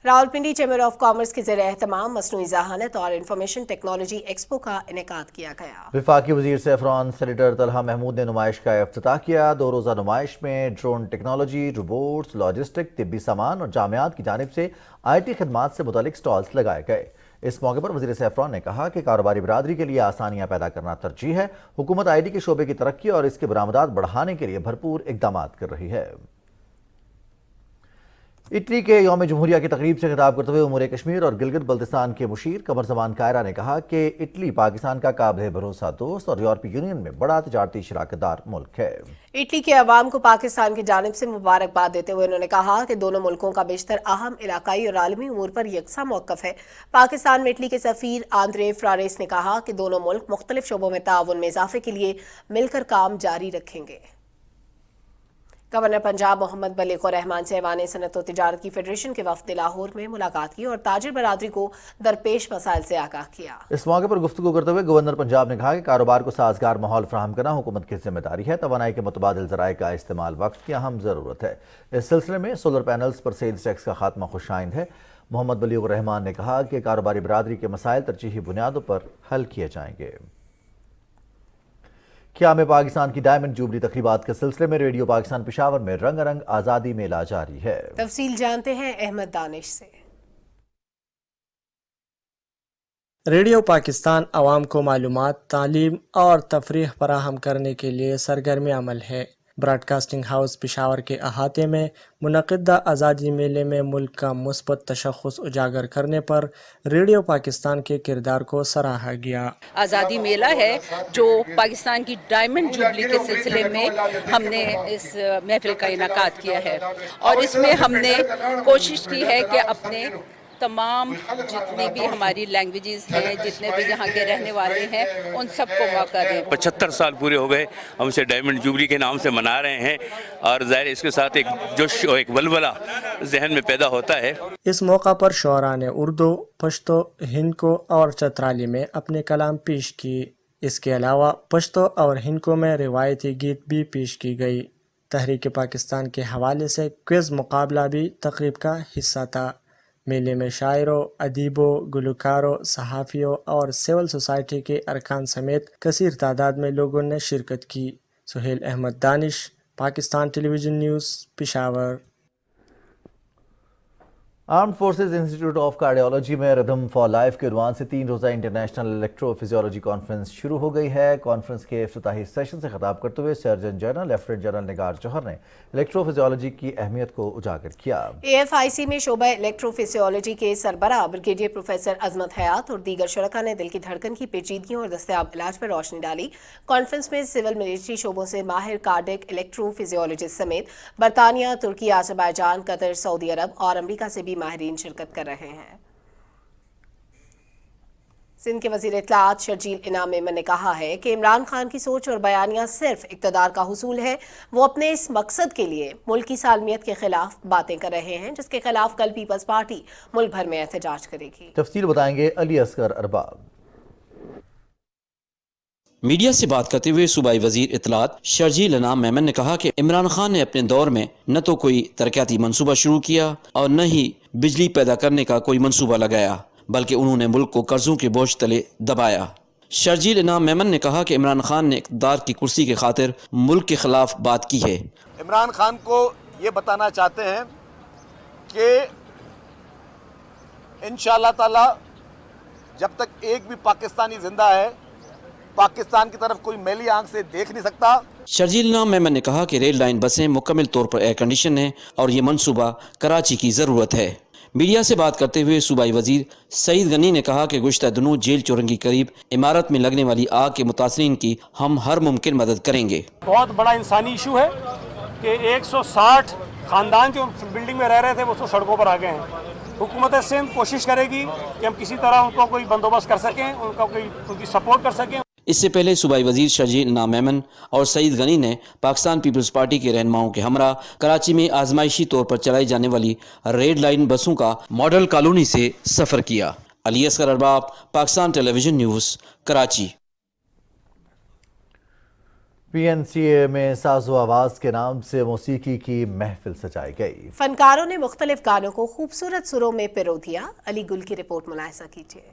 रावलपिंडी चैम्बर ऑफ कॉमर्स के ज़रिए एहतमाम मसनूई ज़हानत और इंफॉर्मेशन टेक्नोलॉजी एक्सपो का इनेकाद किया गया। वफाकी वज़ीर सैफरान सेनेटर तलहा महमूद ने नुमाइश का इफ्तिताह किया। 2 रोज़ा नुमाइश में ड्रोन टेक्नोलॉजी, रोबोट्स, लॉजिस्टिक, तिब्बी सामान और जामियात की जानिब से IT खदमात से मुतालिक स्टॉल्स लगाए गए। इस मौके पर वज़ीर सैफरान ने कहा कि कारोबारी बिरादरी के लिए आसानियाँ पैदा करना तरजीह है। हुकूमत IT के शोबे की तरक्की और इसके बरामदात बढ़ाने के लिए भरपूर इक़दाम कर रही है। इटली के यौम जमहूरिया की तकरीब से खिताब करते हुए उमूर कश्मीर और गिलगित बल्तिस्तान के मुशीर कमर ज़मान कायरा ने कहा कि इटली पाकिस्तान का काबिल भरोसा दोस्त और यूरोपीय यूनियन में बड़ा तिजारती शराकतदार मुल्क है। इटली के अवाम को पाकिस्तान की जानिब से मुबारकबाद देते हुए उन्होंने कहा कि दोनों मुल्कों का बेशतर अहम इलाकाई और आलमी उमूर पर यकसा मौक़िफ़ है। पाकिस्तान में इटली के सफ़ीर आंद्रे फ्रारेस ने कहा कि दोनों मुल्क मुख्तलिफ शोबों में ताउन में इजाफे के लिए मिलकर काम जारी रखेंगे। गवर्नर पंजाब मोहम्मद बलीग रहमान से ऐवान सनत और तिजारत की फेडरेशन के वफ़द लाहौर में मुलाकात की और ताजिर बरादरी को दरपेश मसाइल से आगाह किया। इस मौके पर गुफ्तगू करते हुए गवर्नर पंजाब ने कहा कि कारोबार को साजगार माहौल फराहम करना हुकूमत की जिम्मेदारी है। तवानाई के मुतबादिल ज़राए का इस्तेमाल वक्त की अहम ज़रूरत है। इस सिलसिले में सोलर पैनल्स पर सेल्स टैक्स का खात्मा खुशाइंद है। मोहम्मद बलीग रहमान ने कहा कि कारोबारी बरादरी के मसाइल तरजीही बुनियादों पर हल किए जाएंगे। क्या में पाकिस्तान की डायमंड जुबली तकरीबात के सिलसिले में रेडियो पाकिस्तान पेशावर में रंग रंग आज़ादी मेला जारी है। तफसील जानते हैं अहमद दानिश से। ریڈیو پاکستان عوام کو معلومات، تعلیم اور تفریح فراہم کرنے کے لیے سرگرم عمل ہے۔ براڈ کاسٹنگ ہاؤس پشاور کے احاطے میں منعقدہ آزادی میلے میں ملک کا مثبت تشخص اجاگر کرنے پر ریڈیو پاکستان کے کردار کو سراہا گیا۔ آزادی میلہ ہے جو پاکستان کی ڈائمنڈ جوبلی کے سلسلے میں ہم نے اس محفل کا انعقاد کیا ہے، اور اس میں ہم نے کوشش کی ہے کہ اپنے تمام جتنی بھی ہماری لینگویجز ہیں، جتنے بھی یہاں کے رہنے والے ہیں، ان سب کو موقع دیں۔ 75 سال پورے ہو گئے ہم اسے ڈائمنڈ جوبلی کے نام سے منا رہے ہیں، اور ظاہر اس کے ساتھ ایک جوش اور ایک ولولہ ذہن میں پیدا ہوتا ہے۔ اس موقع پر شعراء نے اردو، پشتو، ہندکو اور چترالی میں اپنے کلام پیش کی۔ اس کے علاوہ پشتو اور ہندکو میں روایتی گیت بھی پیش کی گئی۔ تحریک پاکستان کے حوالے سے کوئز مقابلہ بھی تقریب کا حصہ تھا۔ میلے میں شاعروں، ادیبوں، گلوکاروں، صحافیوں اور سول سوسائٹی کے ارکان سمیت کثیر تعداد میں لوگوں نے شرکت کی۔ Sohail Ahmed Danish, Pakistan television news, Peshawar. Armed forces institute of cardiology میں ردم فار لائف کے عنوان سے 3 روزہ انٹرنیشنل الیکٹرو فزیولوجی کانفرنس شروع ہو گئی ہے۔ کانفرنس کے افتتاحی سیشن سے خطاب کرتے ہوئے سرجن جنرل لیفٹیننٹ جنرل نگار جوہر نے الیکٹرو فزیولوجی کی اہمیت کو اجاگر کیا۔ AFIC میں شعبہ الیکٹرو فزیولوجی کے سربراہ بریگیڈیئر پروفیسر عظمت حیات اور دیگر شرکاء نے دل کی دھڑکن کی پیچیدگیوں اور دستیاب علاج پر روشنی ڈالی۔ کانفرنس میں سول ملٹری شعبوں سے ماہر کارڈک الیکٹرو فزیولوجسٹ سمیت برطانیہ، ترکی، آذربائیجان، قطر، سعودی عرب اور امریکہ سے بھی ماہرین شرکت کر رہے ہیں۔ سندھ کے وزیر اطلاعات شرجیل انعام میمن نے کہا ہے کہ عمران خان کی سوچ اور بیانیہ صرف اقتدار کا حصول ہے۔ وہ اپنے اس مقصد کے لیے ملک کی سالمیت کے خلاف باتیں کر رہے ہیں، جس کے خلاف کل پیپلز پارٹی ملک بھر میں احتجاج کرے گی۔ تفصیل بتائیں گے علی اصغر ارباب۔ میڈیا سے بات کرتے ہوئے صوبائی وزیر اطلاعات شرجیل انعام میمن نے کہا کہ عمران خان نے اپنے دور میں نہ تو کوئی ترقیاتی منصوبہ شروع کیا اور نہ ہی بجلی پیدا کرنے کا کوئی منصوبہ لگایا، بلکہ انہوں نے ملک کو قرضوں کے بوجھ تلے دبایا۔ شرجیل انعام میمن نے کہا کہ عمران خان نے اقتدار کی کرسی کی خاطر ملک کے خلاف بات کی ہے۔ عمران خان کو یہ بتانا چاہتے ہیں کہ انشاءاللہ تعالی جب تک ایک بھی پاکستانی زندہ ہے، پاکستان کی طرف کوئی میلی آنکھ سے دیکھ نہیں سکتا۔ شرجیل انعام میمن نے کہا کہ ریل لائن بسیں مکمل طور پر ایئر کنڈیشن ہیں اور یہ منصوبہ کراچی کی ضرورت ہے۔ میڈیا سے بات کرتے ہوئے صوبائی وزیر سعید غنی نے کہا کہ گزشتہ دنوں جیل چورنگی قریب عمارت میں لگنے والی آگ کے متاثرین کی ہم ہر ممکن مدد کریں گے۔ بہت بڑا انسانی ایشو ہے کہ 160 خاندان جو بلڈنگ میں رہ رہے تھے وہ تو سڑکوں پر آ گئے ہیں۔ حکومت سندھ کوشش کرے گی کہ ہم کسی طرح ان کو کوئی بندوبست کر سکیں، ان کی سپورٹ کر سکیں۔ اس سے پہلے صوبائی وزیر شرجیل انعام میمن اور سعید غنی نے پاکستان پیپلز پارٹی کے رہنماؤں کے ہمراہ کراچی میں آزمائشی طور پر چلائی جانے والی ریڈ لائن بسوں کا ماڈل کالونی سے سفر کیا۔ علی اصغر ارباب، Pakistan television news, Karachi. PNCA میں ساز و آواز کے نام سے موسیقی کی محفل سجائی گئی۔ فنکاروں نے مختلف گانوں کو خوبصورت سروں میں پرو دیا۔ علی گل کی رپورٹ ملاحظہ کیجیے۔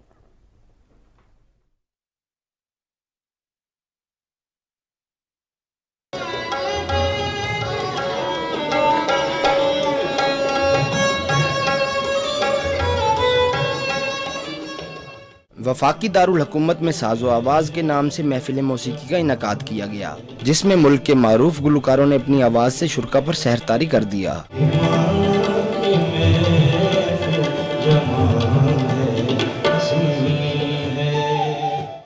وفاقی دارالحکومت میں ساز و آواز کے نام سے محفل موسیقی کا انعقاد کیا گیا، جس میں ملک کے معروف گلوکاروں نے اپنی آواز سے شرکاء پر سحر طاری کر دیا۔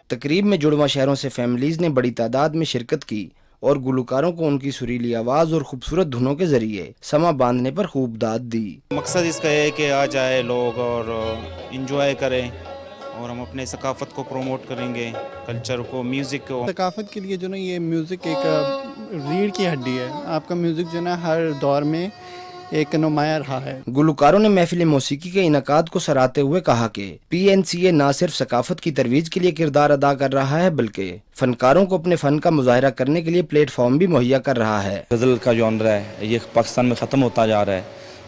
تقریب میں جڑواں شہروں سے فیملیز نے بڑی تعداد میں شرکت کی اور گلوکاروں کو ان کی سریلی آواز اور خوبصورت دھنوں کے ذریعے سما باندھنے پر خوب داد دی۔ مقصد اس کا ہے کہ آ جائے لوگ اور انجوائے کریں، اور ہم اپنے ثقافت کو پروموٹ کریں گے، کلچر کو، میوزک کو۔ ثقافت کے لیے جو نا یہ میوزک ایک ریڑھ کی ہڈی ہے۔ آپ کا میوزک جو نا ہر دور میں ایک نمایاں رہا ہے۔ گلوکاروں نے محفل موسیقی کے انعقاد کو سراہتے ہوئے کہا کہ PNCA نہ صرف ثقافت کی ترویج کے لیے کردار ادا کر رہا ہے، بلکہ فنکاروں کو اپنے فن کا مظاہرہ کرنے کے لیے پلیٹ فارم بھی مہیا کر رہا ہے۔ غزل کا جانرا ہے یہ پاکستان میں ختم ہوتا جا رہا ہے،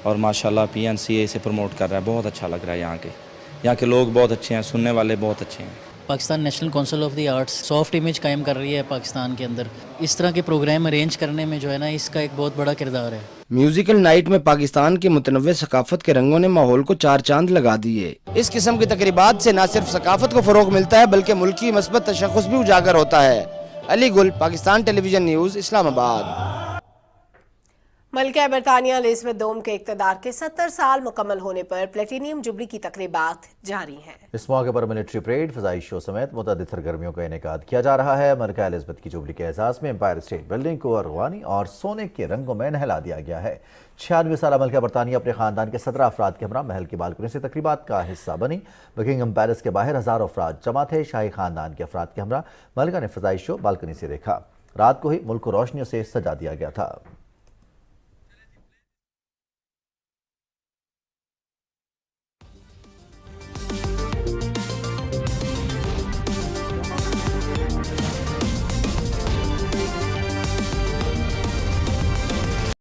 اور ماشاءاللہ PNCA اسے پروموٹ کر رہا ہے۔ بہت اچھا لگ رہا ہے، یہاں کے لوگ بہت اچھے ہیں، سننے والے بہت اچھے ہیں۔ Pakistan national council of the arts soft image कायम कर रही है पाकिस्तान के अंदर। इस तरह के प्रोग्राम अरेंज करने में जो है ना, इसका एक बहुत बड़ा किरदार है। म्यूजिकल नाइट में पाकिस्तान की मुतनव्वे सकाफत के रंगों ने माहौल को चार चांद लगा दिए। इस किस्म की तकरीबात से न सिर्फ सकाफत को फरोग मिलता है बल्कि मुल्की मस्बत तशख़्ख़ुस भी उजागर होता है। अली गुल, पाकिस्तान टेलीविजन न्यूज़, इस्लामाबाद। मलिका बरतानिया एलिज़ाबेथ दोम के इक़्तिदार के 70 साल मुकम्मल होने पर प्लेटिनियम जुबली की तकरीबात जारी हैं। इस मौके पर मिलिट्री परेड, फ़ज़ाई शो समेत मुतअद्दिद सरगर्मियों का इनेकाद किया जा रहा है। मलिका एलिज़ाबेथ की जुबली के एहसास में एम्पायर स्टेट बिल्डिंग को अरवानी और सोने के रंगों में नहला दिया गया है। 96 साल मलिका बरतानिया अपने ख़ानदान के 17 अफराद के हमरा महल की बालकनी से तकरीबात का हिस्सा बनी। बकिंगम पैलेस के बाहर हज़ारों अफराद जमा थे। शाही ख़ानदान के अफराद के हमरा मलिका ने फ़ज़ाई शो बालकनी से देखा। रात को ही मुल्क को रोशनियों से सजा दिया गया था।